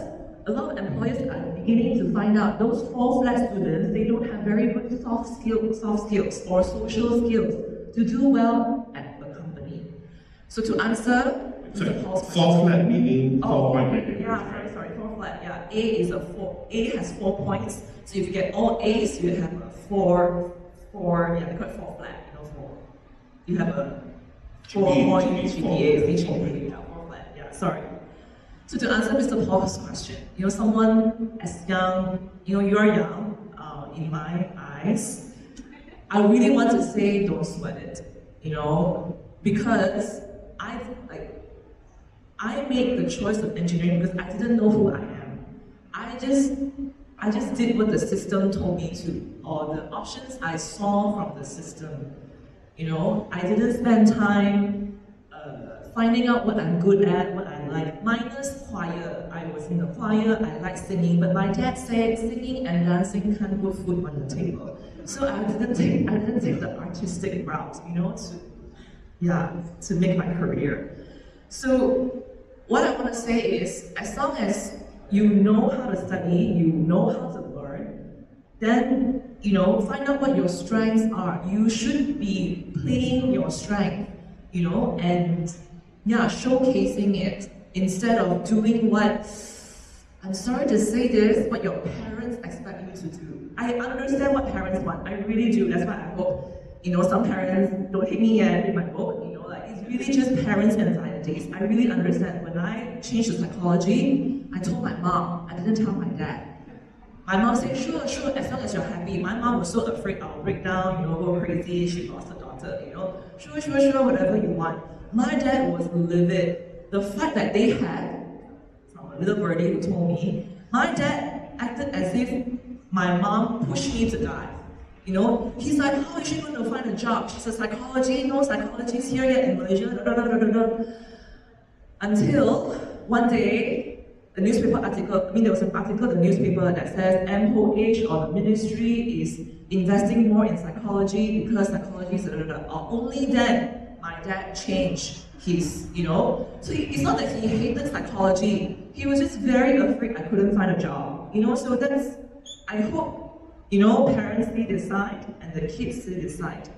a lot of employers are beginning to find out those 4 flat students, they don't have very good soft skills or social skills to do well at the company. So to answer Mr. Paul's question, 4 flat meaning 4 point rating. Yeah, sorry, 4 flat. Yeah, A has 4 points. So if you get all A's, you have a 4, they call it 4 flat, 4. You have a 4-point GPA, 4 flat, sorry. So to answer Mr. Paul's question, someone as young, you're young, in my eyes, I really want to say don't sweat it, because I made the choice of engineering because I didn't know who I am. I just did what the system told me to, or the options I saw from the system. I didn't spend time finding out what I'm good at, what I like. Minus choir. I was in the choir, I like singing, but my dad said singing and dancing can't put food on the table. So I didn't take the artistic route, to make my career. So what I want to say is, as long as you know how to study, you know how to learn, then, find out what your strengths are. You should be playing your strength, and showcasing it instead of doing what, I'm sorry to say this, what your parents expect you to do. I understand what parents want, I really do. That's why I hope, some parents don't hate me yet in my book, like it's really just parents' anxieties. I really understand. When I changed to psychology, I told my mom, I didn't tell my dad. My mom said, sure, as long as you're happy. My mom was so afraid I'll break down, go crazy, she lost her daughter, sure, whatever you want. My dad was livid. The fight that they had, from a little birdie who told me, my dad acted as if my mom pushed me to die. He's like, how is she going to find a job? She's a psychology, no psychologists here yet in Malaysia, Until one day, the newspaper article, there was an article in the newspaper that says MOH or the ministry is investing more in psychology because psychology is Only then my dad changed his, So it's not that he hated psychology, he was just very afraid I couldn't find a job. So that's, I hope, parents they decide and the kids they decide.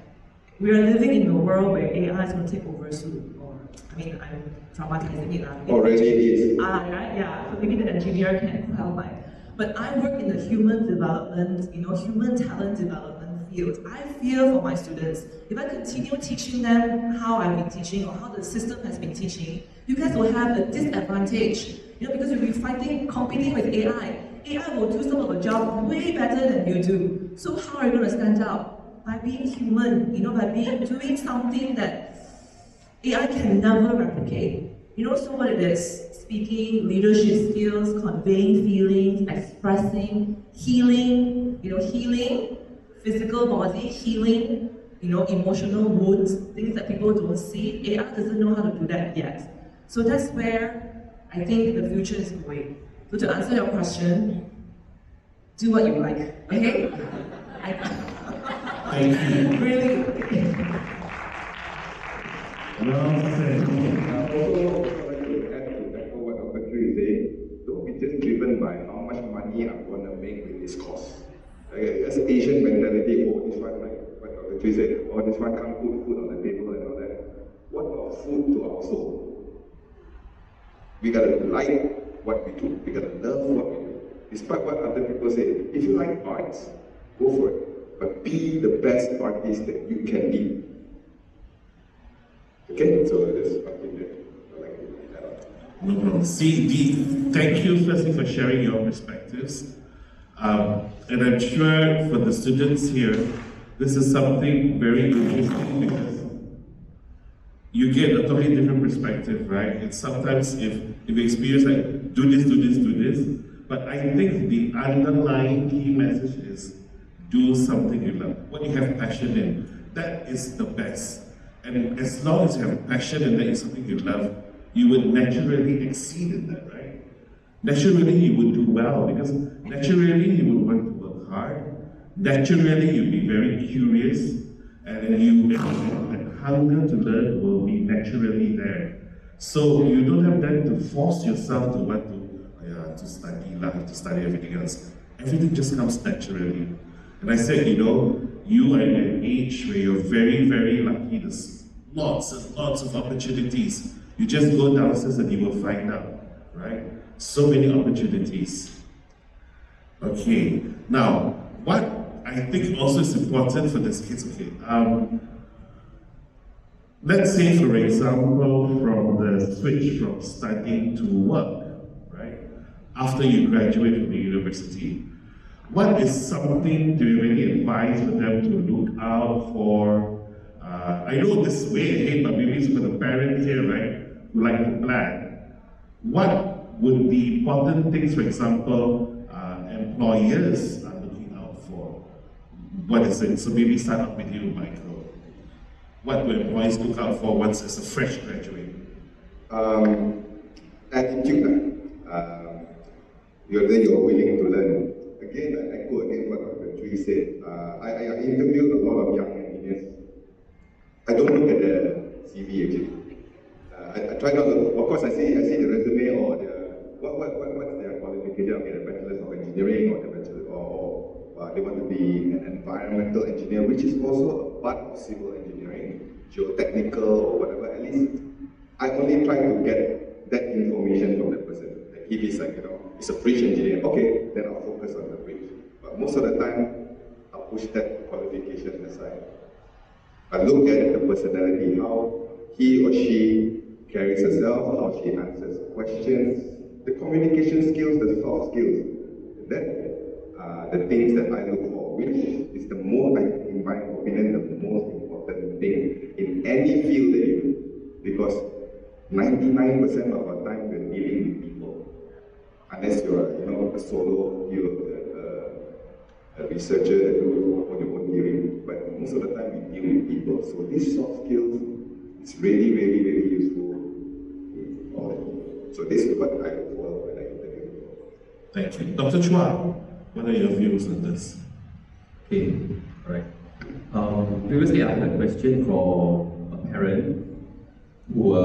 We are living in a world where AI is going to take over soon. I'm traumatizing it. Already is. Right, yeah. So maybe the engineer can help. But I work in the human development, human talent development field. I fear for my students. If I continue teaching them how I've been teaching or how the system has been teaching, you guys will have a disadvantage. Because you'll be competing with AI. AI will do some of the job way better than you do. So how are you going to stand out? By being human, by doing something that AI can never replicate. So what it is, speaking, leadership skills, conveying feelings, expressing, healing, healing, physical body, healing, emotional wounds, things that people don't see. AI doesn't know how to do that yet. So that's where I think the future is going. So to answer your question, do what you like, okay? Thank you. Really? Well said. Also, I'd like to add to echo what Dr. Chooi is saying. Don't be just driven by how much money I'm going to make with this course. As an Asian mentality, this one, like what Dr. Chooi said, this one can't put food on the table and all that. What about food to our soul? We gotta like what we do. We gotta love what we do. Despite what other people say, if you like arts, go for it. But be the best artist that you can be. Okay, so that's something that I like to add on. No problem. Thank you firstly for sharing your perspectives. And I'm sure for the students here, this is something very interesting because you get a totally different perspective, right? It's sometimes if you experience like, do this, but I think the underlying key message is do something you love, what you have passion in. That is the best. And as long as you have passion and that is something you love, you would naturally exceed in that, right? Naturally, you would do well because naturally you would want to work hard. Naturally, you'll be very curious, and then that hunger to learn will be naturally there. So you don't have then to force yourself to want to study everything else. Everything just comes naturally. And I said, you are in an age where you're very, very lucky. There's lots and lots of opportunities. You just go downstairs and you will find out, right? So many opportunities. Okay, now, what I think also is important for this kids, let's say, for example, from the switch from studying to work, right? After you graduate from the university, what is something do you really advise for them to look out for? I know this is way ahead, but maybe it's for the parents here, right, who like to plan. What would be important things, for example, employers are looking out for? What is it? So maybe start up with you, Michael. What do employees look out for once as a fresh graduate? Attitude. Whether you're willing to learn. Again, I echo again what Dr. Chooi said. I interviewed a lot of young engineers. I don't look at the CV actually. I try not to. Of course, I see the resume or what's their qualification. Okay, the bachelor's of engineering or the bachelor or they want to be an environmental engineer, which is also a part of civil engineering, geotechnical or whatever. At least I only try to get that information from the person. Like if he's like, he's a bridge engineer, okay, then I'll focus on the bridge. But most of the time, I'll push that qualification aside. I look at the personality, how he or she carries herself, how she answers questions, the communication skills, the soft skills. That are the things that I look for, which is the most, in my opinion, the most important thing in any field that you do. Because 99% of our time we're dealing with people. Unless you're, a solo, you're a researcher that do on your own theory. But most of the time we deal with people. So these soft skills is really, really, really useful in all of it. So this is what I look for when I interview people. Thank you. Dr. Chua, what are your views on this? Okay, all right. Previously, I had a question from a parent who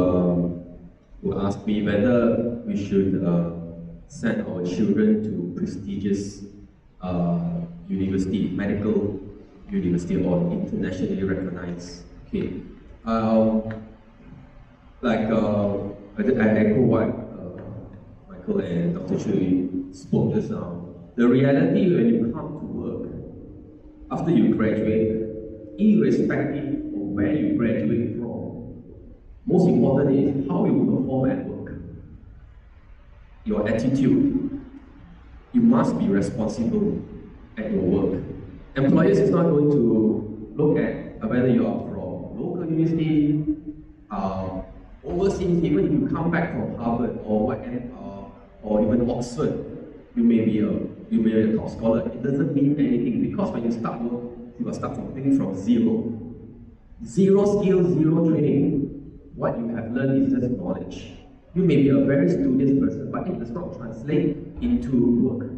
asked me whether we should send our children to prestigious university, medical university, or internationally recognized. Okay, I echo what Michael and Dr. Chooi spoke just now. The reality when you come to work, after you graduate, irrespective of where you graduate from, most important is how you perform at work. Your attitude. You must be responsible at your work. Employers is not going to look at whether you are from local university, overseas. Even if you come back from Harvard or even Oxford, you may be a top scholar. It doesn't mean anything, because when you start work, you are starting from zero. Zero skills, zero training. What you have learned is just knowledge. You may be a very studious person, but it does not translate into work.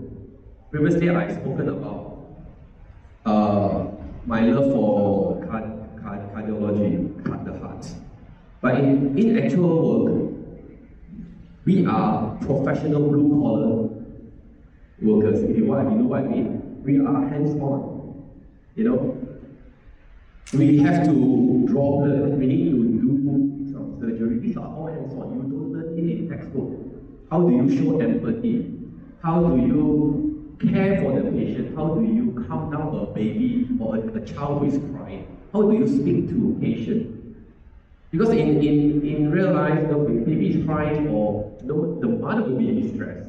Previously, I've spoken about my love for cardiology, the heart. But in actual work, we are professional blue-collar workers. If you know what I mean. We are hands-on. We have to draw blood. We need to do some surgery. These are all hands-on. You don't learn it in textbook. How do you show empathy? How do you care for the patient? How do you calm down a baby or a child who is crying? How do you speak to a patient? Because in real life, the baby is crying or the mother will be distressed.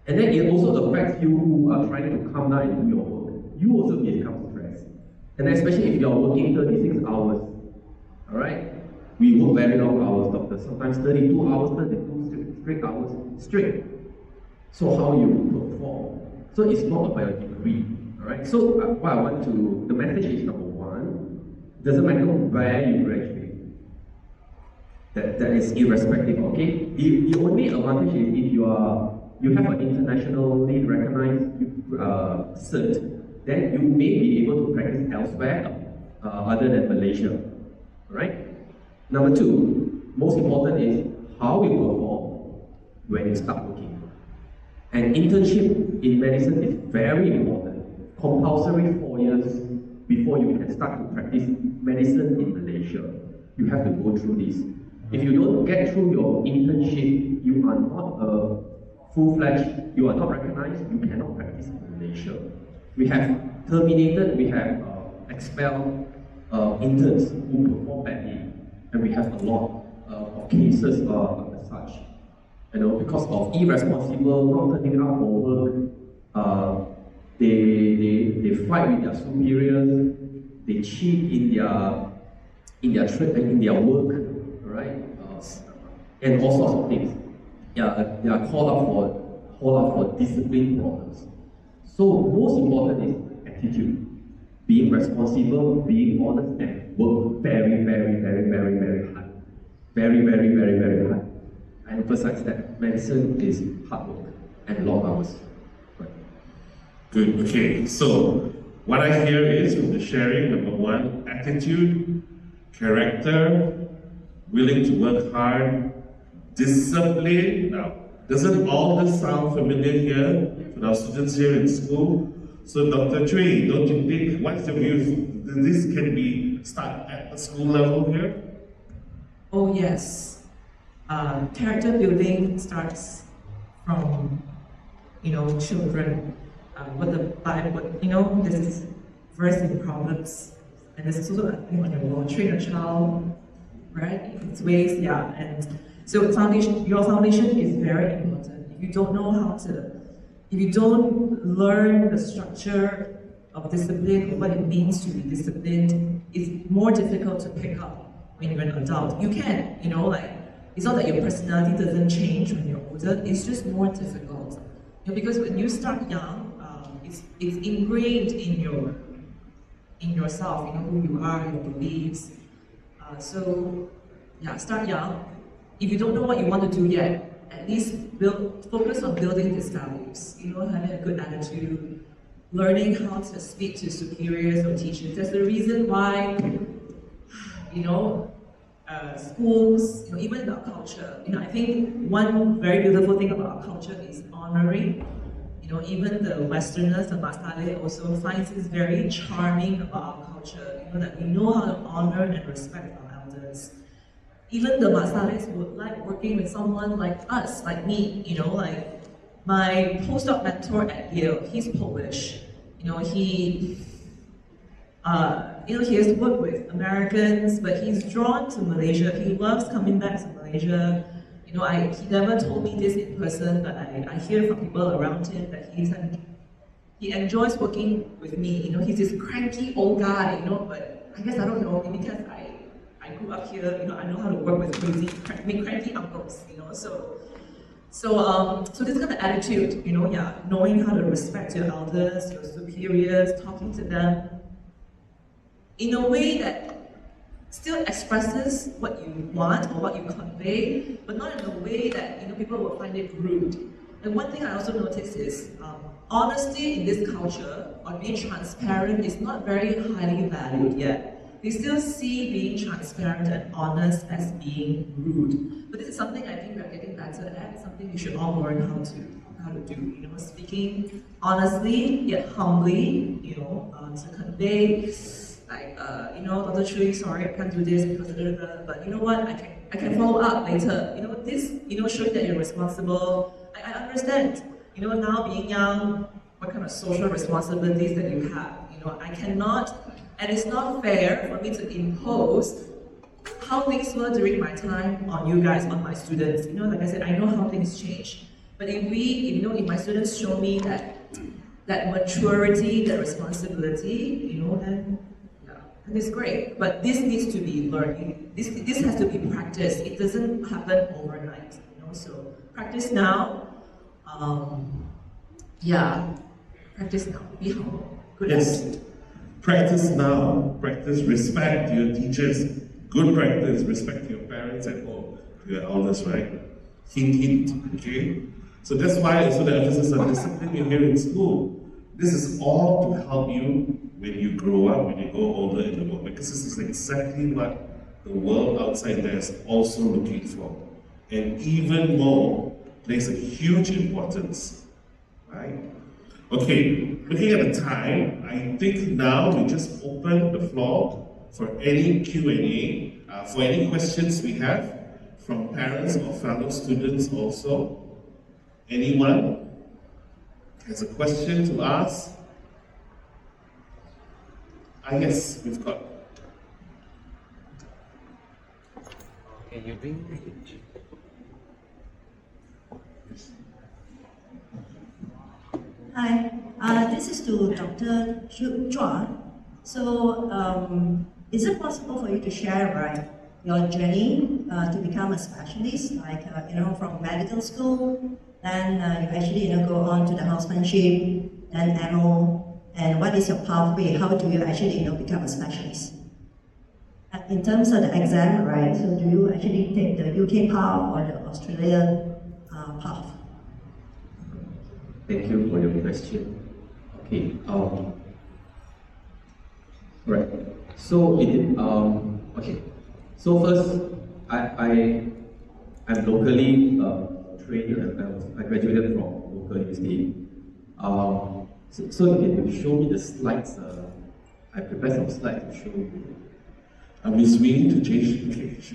And then it also affects you who are trying to calm down and do your work. You also become stressed. And especially if you are working 36 hours, all right? We work very long hours, doctors, sometimes 32 hours, 32 straight hours straight. So how you perform. So it's not about your degree, all right? So what I want to, the message is number one, doesn't matter where you graduate. That is irrespective, okay? The only advantage is if you have an internationally recognized cert, then you may be able to practice elsewhere other than Malaysia, right? Number two, most important is how you perform when you start working. And internship in medicine is very important. Compulsory 4 years before you can start to practice medicine in Malaysia. You have to go through this. If you don't get through your internship, you are not full-fledged, you are not recognized, you cannot practice in Malaysia. We have terminated, we have expelled interns who perform badly, and we have a lot of cases as such. Because of irresponsible, not turning up for work, they fight with their superiors, they cheat in their work, right? And all sorts of things. They are called out for discipline problems. So most important is attitude, being responsible, being honest, and work very, very, very, very, very hard. Very, very, very, very hard. I emphasize that medicine is hard work and long hours. Right. Good, okay. So what I hear is from the sharing, number one, attitude, character, willing to work hard, discipline. Now, doesn't all this sound familiar here for our students here in school? So Dr. Chooi, don't you think, what's your view? This can be start at the school level here? Oh yes, character building starts from, children. What the Bible, this is verse in Proverbs, and this is also a thing on your wall, train a child, right, in its ways, yeah. And so your foundation is very important. If you don't know if you don't learn the structure of discipline, or what it means to be disciplined, it's more difficult to pick up when you're an adult. You can, it's not that your personality doesn't change when you're older, it's just more difficult. Because when you start young, it's ingrained in yourself, who you are, your beliefs. So start young. If you don't know what you want to do yet, at least focus on building these values. Having a good attitude, learning how to speak to superiors or teachers. That's the reason why, schools, even in our culture, I think one very beautiful thing about our culture is honoring. Even the Westerners, the Masale, also finds this very charming about our culture, that we know how to honor and respect our elders. Even the Masales would like working with someone like us, like me, like my postdoc mentor at Yale, he's Polish. He has worked with Americans, but he's drawn to Malaysia. He loves coming back to Malaysia. He never told me this in person, but I hear from people around him that he enjoys working with me. He's this cranky old guy, but I guess I don't know, maybe because I grew up here, I know how to work with cranky uncles, So this kind of attitude, knowing how to respect your elders, your superiors, talking to them in a way that still expresses what you want or what you convey, but not in a way that people will find it rude. And one thing I also noticed is honesty in this culture, or being transparent, is not very highly valued yet. They still see being transparent and honest as being rude. But this is something I think we're getting better at, something we should all learn how to do. Speaking honestly yet humbly, to convey. Like, Dr. Chooi, sorry, I can't do this because but you know what, I can follow up later. This, showing that you're responsible. I understand, now being young, what kind of social responsibilities that you have. I cannot, and it's not fair for me to impose how things were during my time on you guys, on my students. Like I said, I know how things change. But if my students show me that maturity, that responsibility, then and it's great, but this needs to be learned. This has to be practiced. It doesn't happen overnight, So practice now. Practice now. Be humble. Good attitude. Practice now. Practice respect to your teachers. Good practice. Respect to your parents at home, to your elders, right? Hint, okay? So that's why also the emphasis on discipline you hear in school. This is all to help you when you grow up, when you go older in the world, because this is exactly what the world outside there is also looking for. And even more, plays a huge importance, right? Okay, looking at the time, I think now we just open the floor for any Q&A, for any questions we have from parents or fellow students also. Anyone has a question to ask? Yes, we've got. Can you bring Hi, this is to Dr. Chua. So, is it possible for you to share, your journey to become a specialist, from medical school, then you actually, go on to the housemanship, then MO, and what is your pathway? How do you actually, become a specialist? In terms of the exam, so do you actually take the UK path or the Australian path? Thank you for your question. Okay. Right. So okay. So first, I'm locally trained. I graduated from local university. So can you show me the slides? I prepared some slides to show you. Miss Wing to change.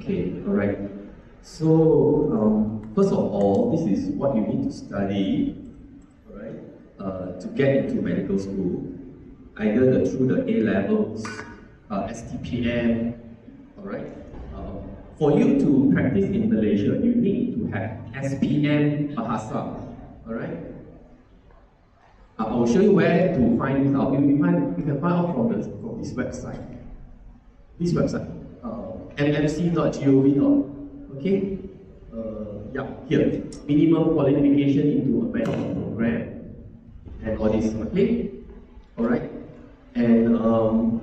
Okay, alright. So, first of all, this is what you need to study, alright, to get into medical school. Either through the A levels, STPM, alright. For you to practice in Malaysia, you need to have SPM Bahasa, alright. I will show you where to find this out. You can find out from this website. This website, mmc.gov. Okay? Yeah, here. Minimum qualification into a medical program. And all this, okay? Alright? And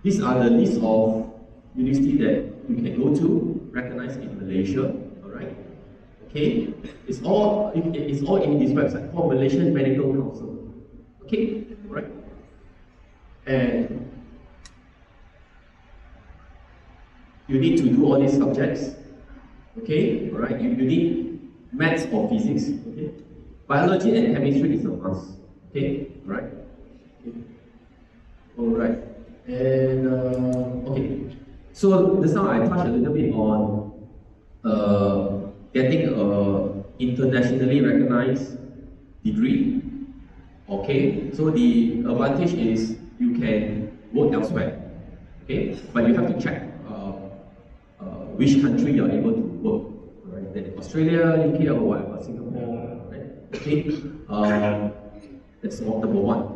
these are the list of universities that you can go to, recognized in Malaysia. Alright? Okay? It's all in this website called Malaysian Medical Council. Okay? Alright? And you need to do all these subjects. Okay? Alright? You need maths or physics. Okay? Biology and chemistry is a must. Okay? Alright? Okay. Alright. And okay. So just now I touched a little bit on getting an internationally recognized degree. Okay, so the advantage is you can work elsewhere. Okay, but you have to check which country you are able to work. Right, then Australia, UK, or whatever, Singapore. Right? Okay, that's number one.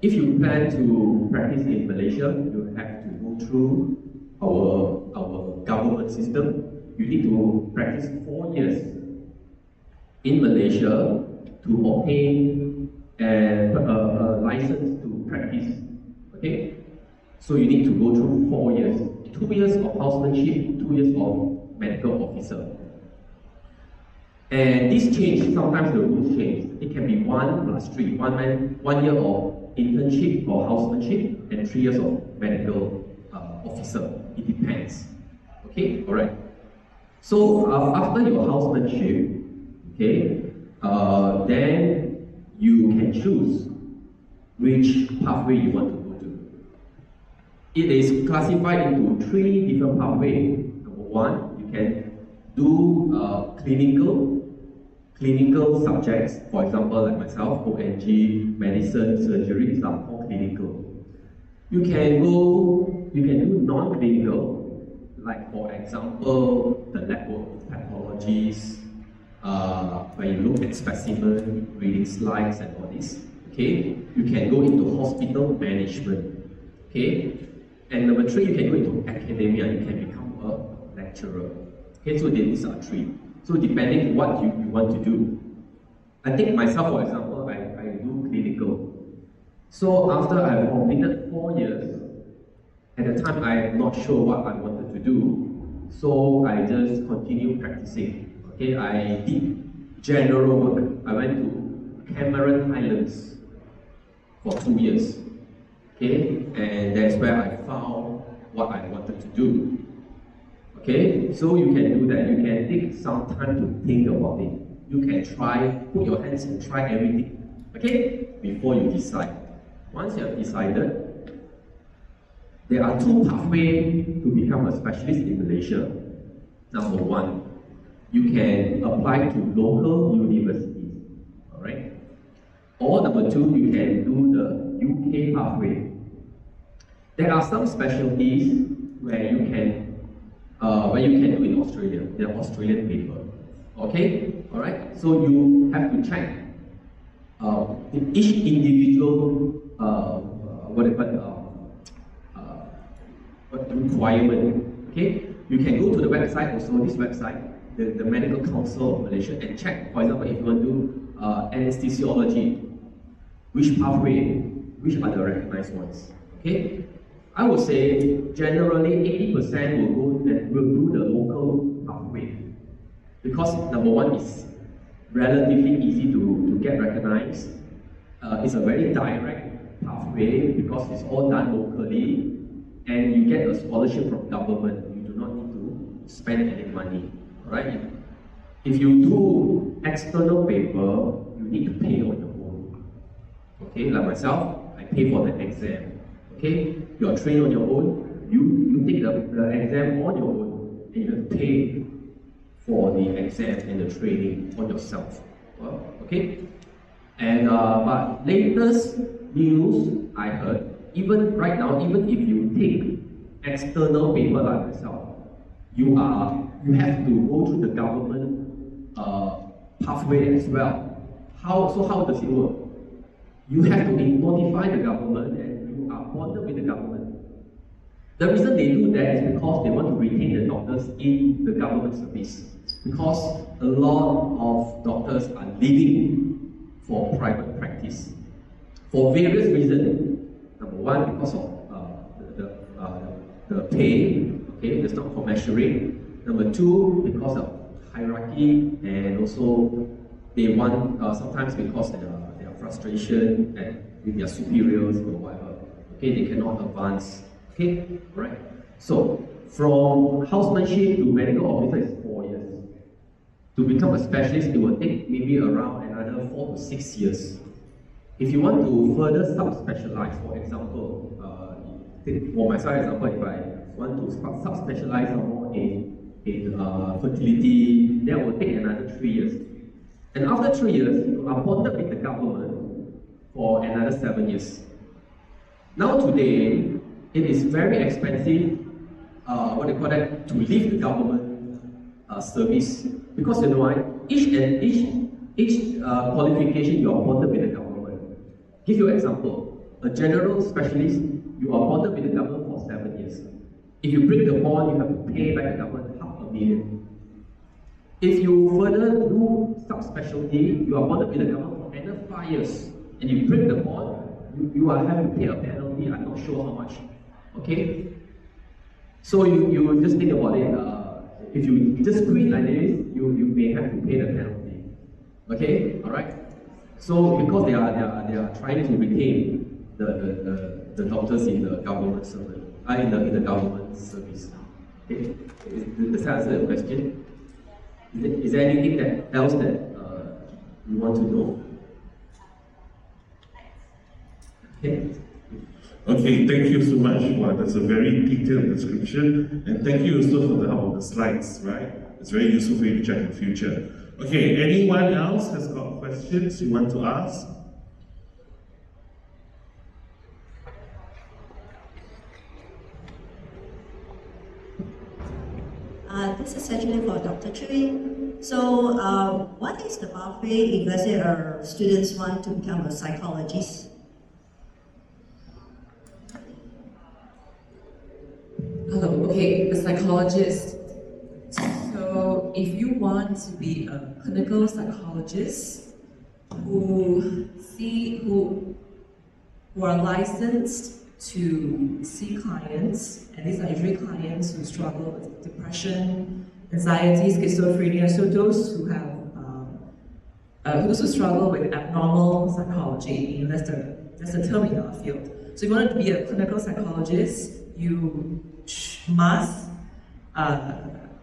If you plan to practice in Malaysia, you have to go through our government system. You need to practice 4 years in Malaysia to obtain a license to practice. Okay? So you need to go through 4 years. 2 years of housemanship, 2 years of medical officer. And this change, sometimes the rules change. It can be 1 plus 3, 1 year of internship or housemanship, and 3 years of medical officer. It depends. Okay? Alright. So after your housemanship, okay, then you can choose which pathway you want to go to. It is classified into 3 different pathways. Number 1, you can do clinical subjects, for example, like myself, ONG, medicine, surgery, these are all clinical. You can do non-clinical, like for example, the lab work, pathologies, where you look at specimen, reading slides and all this. Okay, you can go into hospital management. Okay, and number 3, you can go into academia. You can become a lecturer. Okay, so these are 3. So depending what you want to do. I think myself, for example, I do clinical. So after I've completed 4 years, at the time I'm not sure what I wanted to do, so I just continued practicing. Okay, I did general work. I went to Cameron Highlands for 2 years. Okay, and that's where I found what I wanted to do. Okay, so you can do that. You can take some time to think about it. You can put your hands and try everything. Okay, before you decide. Once you have decided, there are 2 pathways to become a specialist in Malaysia. Number 1, you can apply to local universities. Alright? Or number 2, you can do the UK pathway. There are some specialties where you can do in Australia. They are Australian paper. Okay? Alright? So you have to check each individual requirement. Okay? You can go to the website, also this website, the Medical Council of Malaysia, and check, for example, if you want to do anesthesiology, which pathway, which are the recognized ones. Okay? I would say generally 80% will do the local pathway. Because number 1 is relatively easy to get recognized. It's a very direct pathway because it's all done locally, and you get a scholarship from government. You do not need to spend any money. Right? If you do external paper, you need to pay on your own. Okay, like myself, I pay for the exam. Okay, you are trained on your own. You take the exam on your own, and you have to pay for the exam and the training on yourself. Well, okay? And but latest news I heard, even right now, even if you take external paper like myself, you have to go through the government pathway as well. How does it work? You have to notify the government and you are bonded with the government. The reason they do that is because they want to retain the doctors in the government service. Because a lot of doctors are leaving for private practice for various reasons. Number one, because of the pay, okay, that's not commensurate. Number two, because of hierarchy, and also they want sometimes because their frustration with their superiors or whatever. Okay, they cannot advance. Okay, right. So from housemanship to medical officer is 4 years. To become a specialist, it will take maybe around another 4 to 6 years. If you want to further sub-specialize, for example, for myself example, if I want to sub-specialize more in fertility, that will take another 3 years. And after 3 years, you are bonded with the government for another 7 years. Now today, it is very expensive, to leave the government service, because you know why? Each qualification you are bonded with the government. Give you an example. A general specialist, you are bonded with the government for 7 years. If you break the bond, you have to pay back the government $500,000. If you further do subspecialty, you are bonded with the government for another 5 years, and you break the bond, you are having to pay a penalty. I'm not sure how much. Okay? So you just think about it. If you just quit like this, you may have to pay the penalty. Okay? Alright? So because they are trying to retain the doctors in the government service, in the government service. Okay? Does that answer the question? Is there anything else that you want to know? Okay. Okay, thank you so much. Wow, that's a very detailed description. And thank you also for the help of the slides, right? It's very useful for you to check in the future. Okay, anyone else has got questions you want to ask? This is actually for Dr. Chooi. So, what is the pathway if, let's say, our students want to become a psychologist? Okay, a psychologist. So, if you want to be a clinical psychologist who are licensed to see clients, and these are usually clients who struggle with depression, anxiety, schizophrenia, so those who have those who struggle with abnormal psychology, that's the term in our field. So if you want to be a clinical psychologist, you must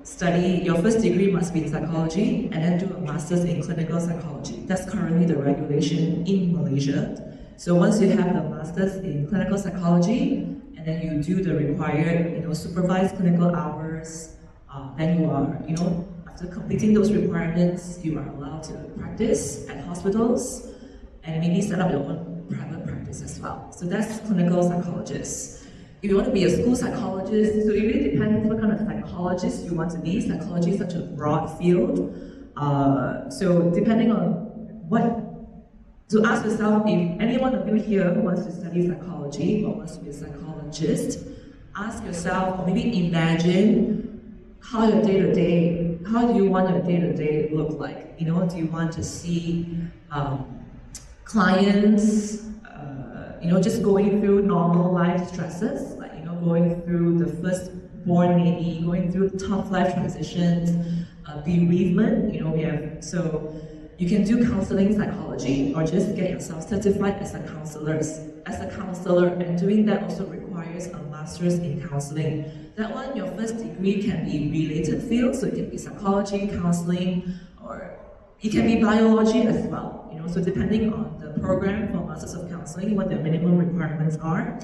study, your first degree must be in psychology, and then do a master's in clinical psychology. That's currently the regulation in Malaysia. So once you have the master's in clinical psychology, and then you do the required, supervised clinical hours, then you are, after completing those requirements, you are allowed to practice at hospitals, and maybe set up your own private practice as well. So that's clinical psychologist. If you want to be a school psychologist, so it really depends what kind of psychologist you want to be. Psychology is such a broad field. So depending on so ask yourself, if anyone of you here wants to study psychology or wants to be a psychologist, ask yourself, or maybe imagine how your day-to-day, how do you want your day-to-day look like? Do you want to see clients, just going through normal life stresses, like, going through the firstborn maybe, going through tough life transitions, bereavement, so you can do counseling psychology or just get yourself certified as a counselor, and doing that also requires a master's in counseling. That one, your first degree can be related fields, so it can be psychology, counseling, or it can be biology as well. So depending on the program for Masters of Counseling, what the minimum requirements are,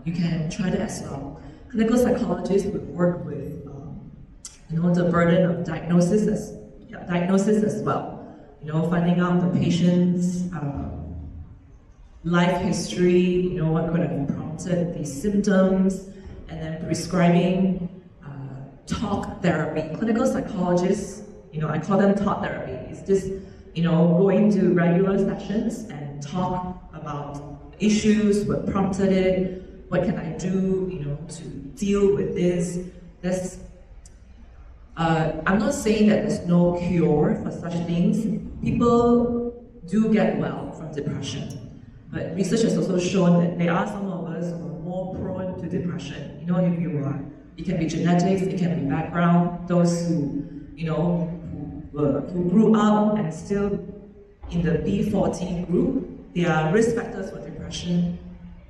you can try that as well. Clinical psychologists would work with the burden of diagnosis as well. Finding out the patient's life history, what could have prompted these symptoms, and then prescribing talk therapy. Clinical psychologists, I call them talk therapy. It's just, going to regular sessions and talk about issues, what prompted it, what can I do, to deal with this. I'm not saying that there's no cure for such things. People do get well from depression. But research has also shown that there are some of us who are more prone to depression. It can be genetics, it can be background. Those who grew up and still in the B14 group, their risk factors for depression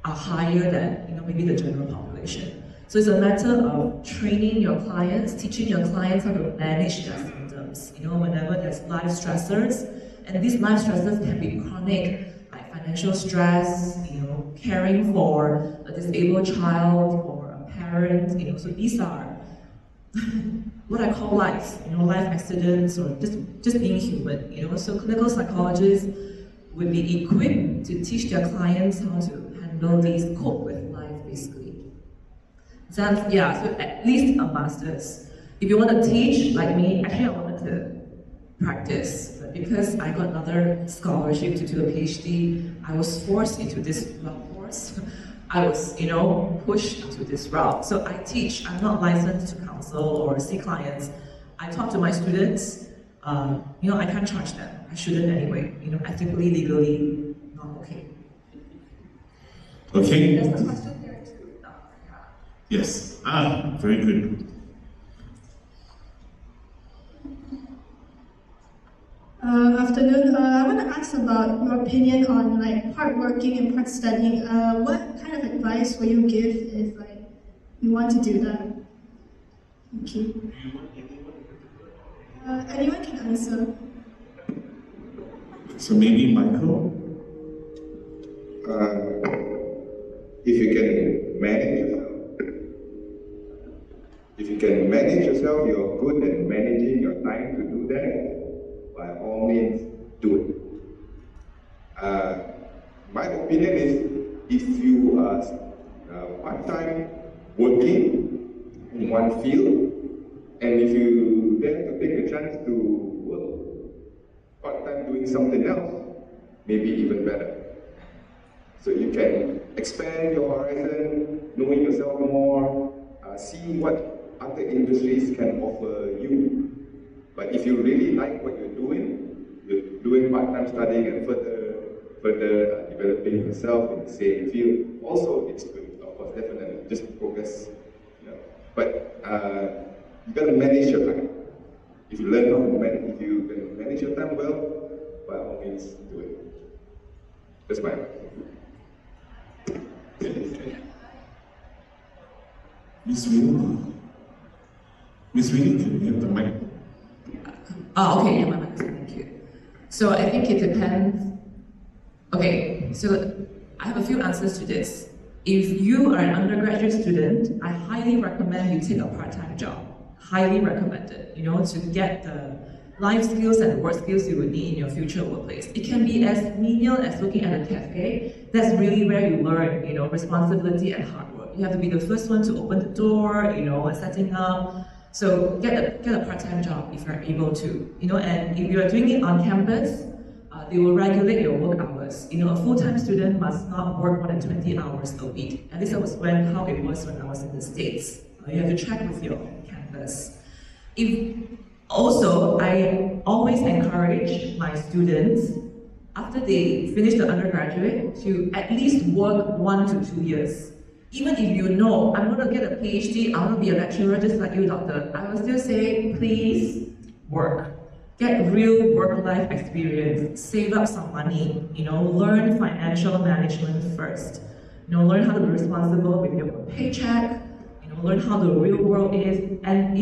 are higher than maybe the general population. So it's a matter of training your clients, teaching your clients how to manage their symptoms. Whenever there's life stressors, and these life stressors can be chronic, financial stress, caring for a disabled child or a parent, so these are what I call life, life accidents or just being human, so clinical psychologists would be equipped to teach their clients how to handle these, cope with life basically. So at least a master's. If you want to teach, like me, actually I wanted to practice, but because I got another scholarship to do a PhD, I was forced into this, I was, pushed into this route. So I teach, I'm not licensed to counsel or see clients. I talk to my students, I can't charge them. I shouldn't anyway, ethically, legally, not okay. Okay. There's a question here too. Yes. Very good. Afternoon. I want to ask about your opinion on part working and part studying. What kind of advice will you give if you want to do that? Thank you. Anyone can answer. So maybe Michael. If you can manage yourself, you're good at managing your time to do that. By all means, do it. My opinion is, if you are part-time working in one field, and if you dare to take the chance to work part-time doing something else, maybe even better. So you can expand your horizon, knowing yourself more, seeing what other industries can offer you. But if you really like what you're doing part-time studying and further developing yourself in the same field, also it's good, of course, definitely, just focus, But you gotta manage your time. If you learn how to manage, if you can manage your time well, by all means, do it. That's my advice. Miss Winnie, can you have the mic? Okay, yeah, my mic, thank you. So I think it depends. Okay, so I have a few answers to this. If you are an undergraduate student, I highly recommend you take a part-time job. Highly recommend it, to get the life skills and work skills you will need in your future workplace. It can be as menial as looking at a cafe. That's really where you learn, responsibility and hard work. You have to be the first one to open the door, and setting up. So get a part-time job if you're able to, and if you are doing it on campus, they will regulate your work hours. A full-time student must not work more than 20 hours a week. At least that was how it was when I was in the States. You have to check with your campus. Also, I always encourage my students, after they finish the undergraduate, to at least work 1 to 2 years. Even if I'm going to get a PhD, I want to be a lecturer just like you, doctor, I will still say, please work. Get real work-life experience, save up some money, learn financial management first. Learn how to be responsible with your paycheck, learn how the real world is. And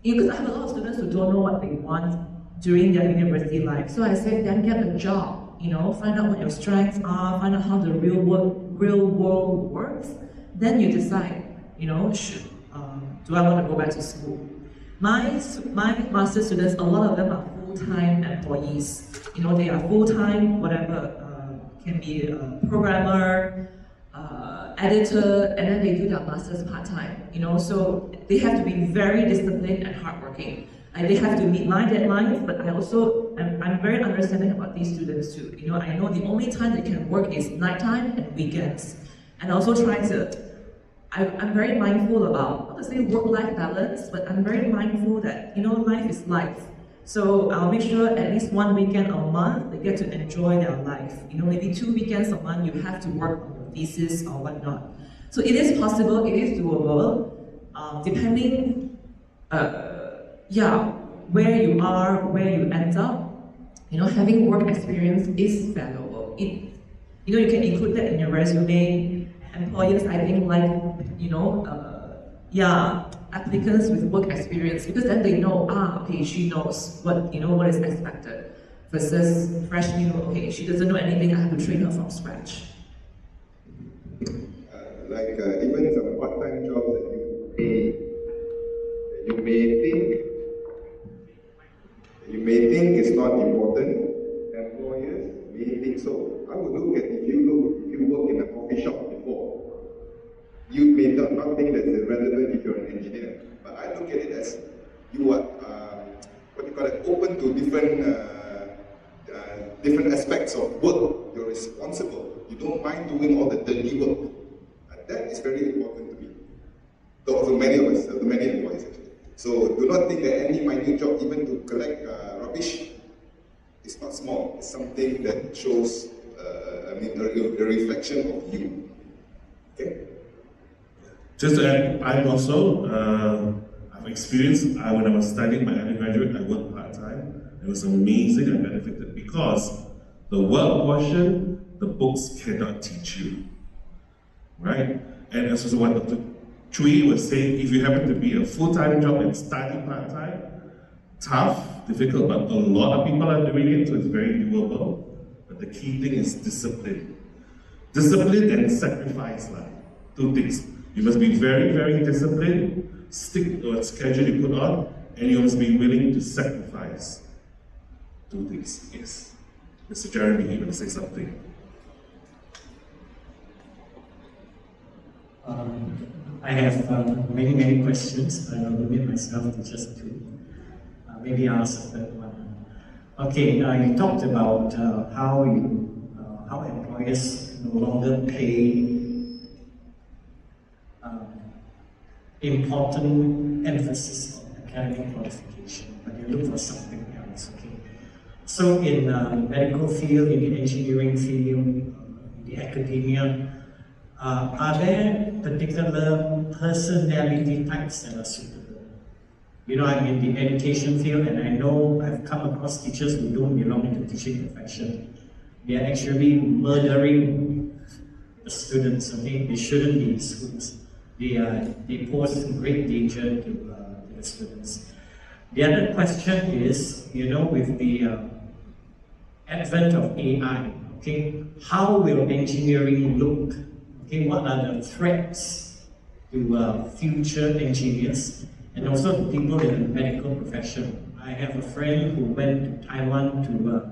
because I have a lot of students who don't know what they want during their university life. So I said, then get a job, find out what your strengths are, find out how the real world works. Then you decide, do I want to go back to school? My master students, a lot of them are full-time employees. You know, they are full-time, whatever, can be a programmer, editor, and then they do their masters part-time. You know, so they have to be very disciplined and hardworking. And they have to meet my deadlines, but I'm very understanding about these students too. You know, I know the only time they can work is nighttime and weekends. And also trying to, I'm very mindful about, not to say work-life balance, but I'm very mindful that, you know, life is life. So I'll make sure at least one weekend a month, they get to enjoy their life. You know, maybe 2 weekends a month, you have to work on your thesis or whatnot. So it is possible, it is doable, depending, where you are, where you end up. You know, having work experience is valuable. You know, you can include that in your resume. Employers, I think, like, you know, applicants with work experience, because then they know, okay, she knows what, you know, what is expected, versus fresh new, okay, she doesn't know anything, I have to train her from scratch. Even some part-time jobs that you may think is not important, employers may think so. I would look at, if you work in a coffee shop before, you may not think that's irrelevant if you're an engineer, but I look at it as you are, open to different aspects of work. You're responsible. You don't mind doing all the dirty work. And that is very important to me. To many of us, to many employees actually. So do not think that any minute job, even to collect rubbish, is not small. It's something that shows a reflection of you. Okay? Just to add, I've also I've experienced, when I was studying my undergraduate, I worked part-time. It was amazing. I benefited because the work portion, the books cannot teach you, right? And as also what Dr. Chooi was saying, if you happen to be a full-time job and study part-time, tough, difficult, but a lot of people are doing it, so it's very doable. But the key thing is discipline. Discipline and sacrifice, two things. You must be very, very disciplined, stick to a schedule you put on, and you must be willing to sacrifice. Two things, yes. Mr. Jeremy, you want to say something? I have many questions, but I will limit myself to just two. Maybe I'll ask the third one. Okay, you talked about how employers no longer pay important emphasis on academic qualification, but you look for something else. Okay, so in the medical field, in the engineering field, in the academia, are there particular personality types that are suitable? You know, I'm in the education field, and I know I've come across teachers who don't belong in the teaching profession. They are actually murdering the students. Okay, they shouldn't be in schools. They pose great danger to the students. The other question is, you know, with the advent of AI, okay, how will engineering look? Okay, what are the threats to future engineers and also to people in the medical profession? I have a friend who went to Taiwan to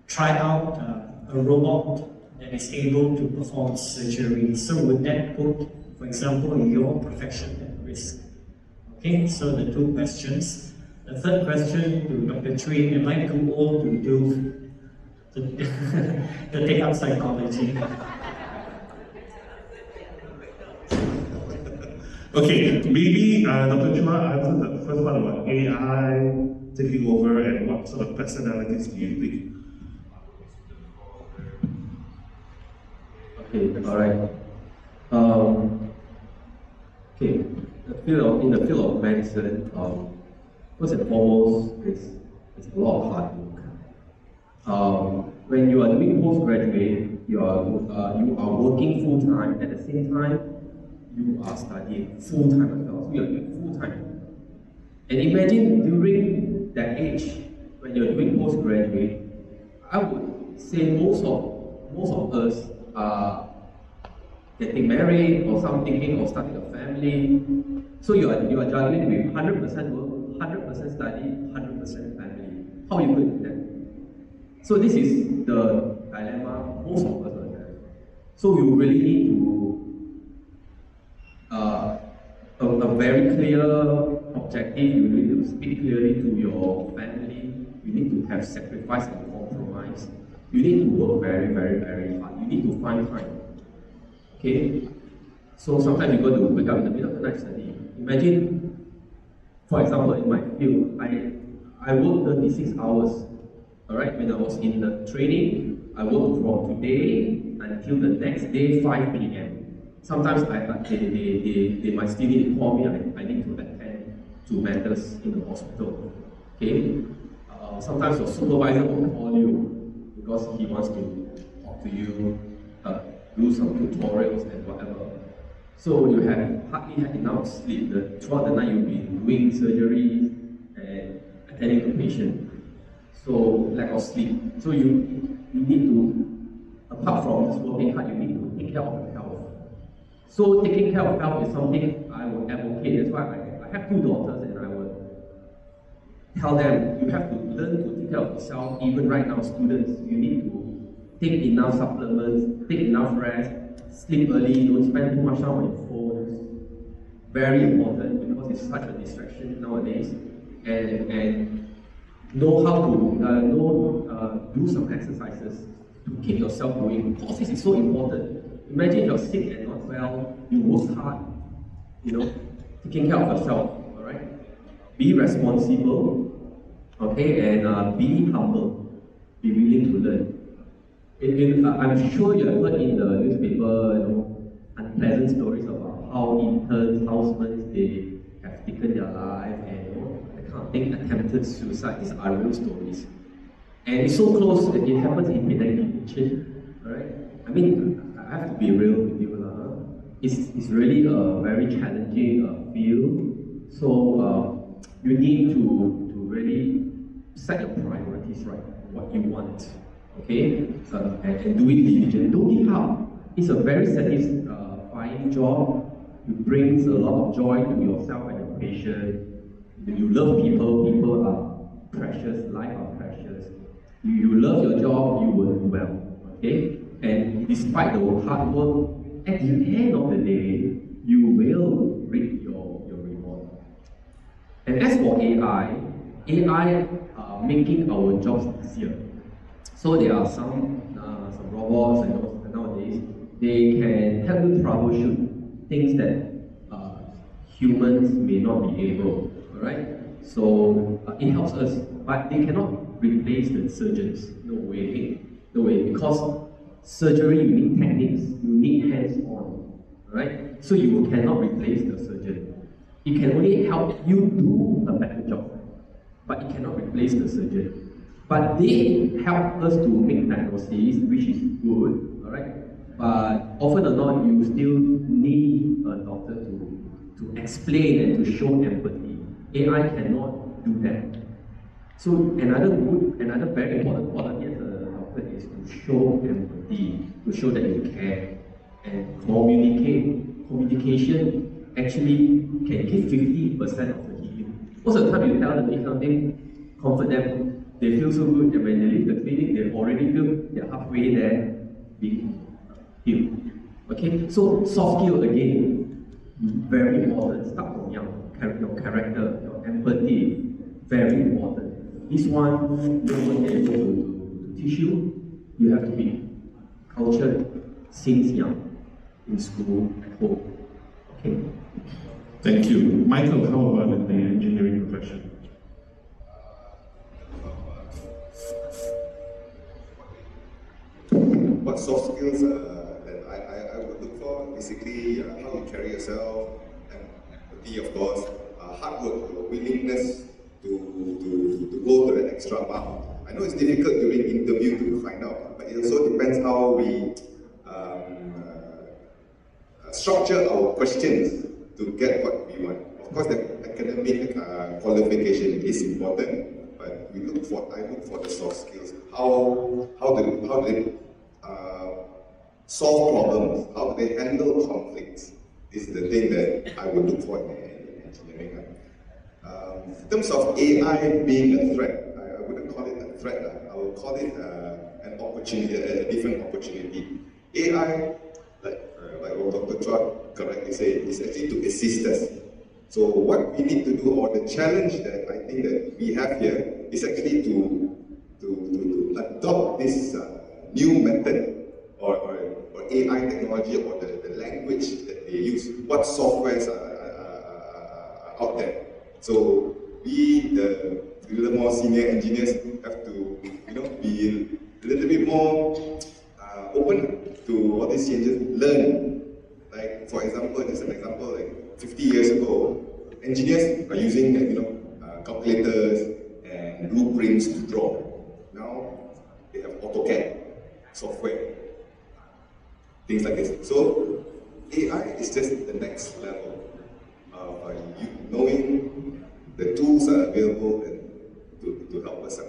try out a robot that is able to perform surgery. So would that put, for example, your profession at risk? Okay, so the two questions. The third question to Dr. Chooi, am I too old to take up psychology? Okay, maybe Dr. Chua answered the first part about AI taking over, and what sort of personalities do you think? Okay, all right. Okay, in the field of medicine, first and foremost, it's a lot of hard work. When you are doing postgraduate, you are working full time. At the same time, you are studying full time as well. So you are doing full time. And imagine during that age, when you're doing postgraduate, I would say most of us are getting married, or some thinking of starting a family. So you are juggling with 100% work, 100% study, 100% family. How are you going to do that? So this is the dilemma most of us are there. So you really need to a very clear objective. You need to speak clearly to your family. You need to have sacrifice and compromise. You need to work very, very, very hard. You need to find time. Okay? So sometimes you got to wake up in the middle of the night studying. Imagine, for example, in my field, I work 36 hours. Alright, when I was in the training, I work from today until the next day, 5 p.m. Sometimes they might still need to call me. I need to attend to matters in the hospital. Okay? Sometimes your supervisor will call you because he wants to talk to you, do some tutorials and whatever. So you have hardly had enough sleep. Throughout the night you'll be doing surgeries and attending to patient. So lack of sleep. So you need to, apart from just working hard, you need to take care of your health. So taking care of health is something I would advocate. That's why I have 2 daughters, and I would tell them, you have to learn to take care of yourself. Even right now, students, you need to take enough supplements, take enough rest, sleep early, don't spend too much time on your phones. Very important because it's such a distraction nowadays. And know how to do some exercises to keep yourself going. Because this is so important. Imagine you're sick and not well, you work hard, taking care of yourself, alright? Be responsible, okay, and be humble, be willing to learn. I'm sure you have heard in the newspaper, unpleasant stories about how interns, housemaids, they have taken their life and that kind of thing, attempted suicide. These are real stories. And it's so close that it happens in the kitchen, alright? I mean, I have to be real with you. It's really a very challenging field. So you need to really set your priorities right, what you want, okay? And do it diligently. Don't give up. It's a very satisfying job. It brings a lot of joy to yourself and your patient. You love people. People are precious. Life are precious. You love your job, you will do well, okay? And despite the hard work, at the end of the day, you will reap your reward. And as for AI are making our jobs easier. So there are some robots and nowadays, they can help you troubleshoot things that humans may not be able, alright? So it helps us, but they cannot replace the surgeons. No way, because surgery, you need techniques, you need hands-on, right? So you cannot replace the surgeon. It can only help you do a better job, but it cannot replace the surgeon. But they help us to make diagnoses, which is good, all right? But often or not, you still need a doctor to explain and to show empathy. AI cannot do that. So another very important quality as a doctor is to show empathy, to show that you care and communicate. Communication actually can give 50% of the healing. Most of the time you tell them something, comfort them, they feel so good, and when they leave the clinic, they already feel they're halfway there being healed. Okay, so soft skill again, very important. Start from young. Your character, your empathy, very important. This one, no one is able to teach you. You have to be cultured since young, in school, at home. Okay. Thank you. Michael, how about in the engineering profession? What soft skills that I would look for? Basically, how you carry yourself, and empathy, of course, hard work, your willingness to go to an extra mile. I know it's difficult during interview to find out, but it also depends how we structure our questions to get what we want. Of course, the academic qualification is important, but I look for the soft skills. How do they solve problems? How do they handle conflicts? This is the thing that I would look for in engineering. In terms of AI being a threat, I wouldn't call it a threat. I would call it an opportunity, a different opportunity. AI, like what Dr. Chua correctly said, is actually to assist us. So what we need to do, or the challenge that I think that we have here, is actually to adopt this new method or AI technology, or the language that they use, what softwares are out there. So we, the little more senior engineers, have to be a little bit more open to all these changes, learn. Like for example, just an example, like 50 years ago, engineers are using calculators and blueprints to draw. Now they have AutoCAD software, things like this. So AI is just the next level of you knowing the tools are available and to help us out.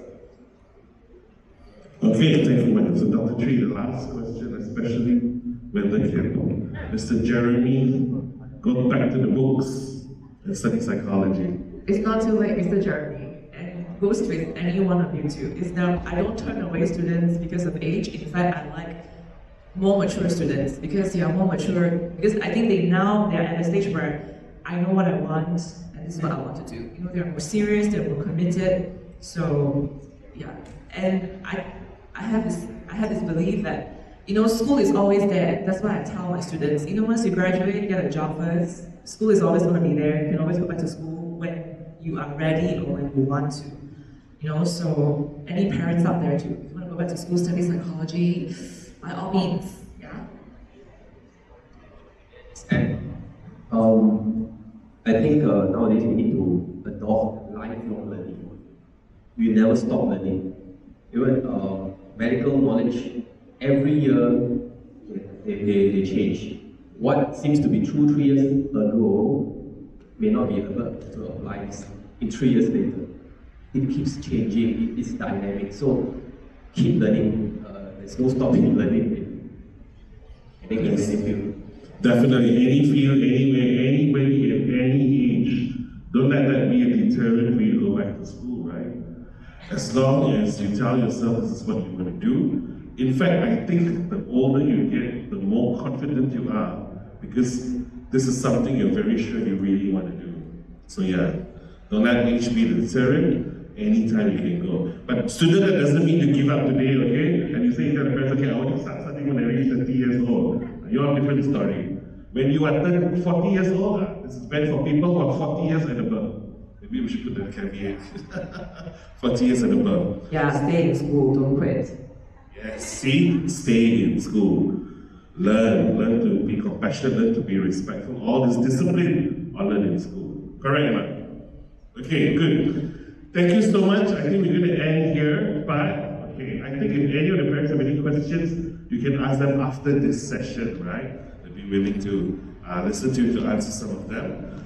Okay, thank you, Michael. So Dr. Chooi, the last question, especially when the kid, Mr. Jeremy, go back to the books and study psychology. It's not too late, Mr. Jeremy, and goes with any one of you too. Is that I don't turn away students because of age. In fact, I like more mature students because they are more mature. Because I think they're at a stage where I know what I want and this is what I want to do. They're more serious, they're more committed. So yeah, and I have this belief that school is always there. That's why I tell my students, once you graduate, get a job first. School is always going to be there. You can always go back to school when you are ready or when you want to. So any parents out there too, if you want to go back to school, study psychology, by all means, yeah. And I think nowadays we need to adopt lifelong learning. We never stop learning. Even medical knowledge, every year they change. What seems to be true 3 years ago may not be able to apply in 3 years later. It keeps changing, it's dynamic. So keep learning. There's no stopping learning. I think in any field. Definitely, any field, anywhere, anybody at any age. Don't let that be a deterrent for you to go back to school, right? As long as you tell yourself this is what you're going to do. In fact, I think the older you get, the more confident you are, because this is something you're very sure you really want to do. So yeah, don't let age be the deterrent. Anytime you can go. But student, that doesn't mean you give up today, okay? And you say to the parents, okay, I want to start studying when I reach 30 years old. You're a different story. When you are 40 years old, this is meant for people who are 40 years and above. Maybe we should put that caveat. 40 years and above. Yeah, stay in school, don't quit. Yes, see, stay in school. Learn to be compassionate, learn to be respectful. All this discipline are learned in school. Correct, man? Okay, good. Thank you so much. I think we're going to end here, but okay, I think if any of the parents have any questions, you can ask them after this session, right? They'll be willing to listen to you to answer some of them.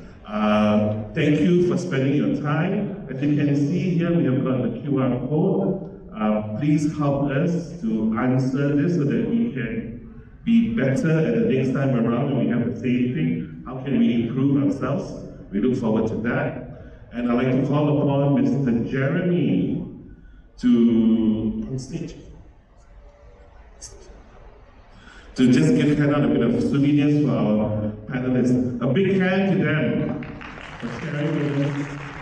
Thank you for spending your time. As you can see here, we have got the QR code. Please help us to answer this so that we can be better at the next time around when we have the same thing. How can we improve ourselves? We look forward to that. And I'd like to call upon Mr. Jeremy to on stage to just give out a bit of souvenirs for our panelists. A big hand to them for sharing with us.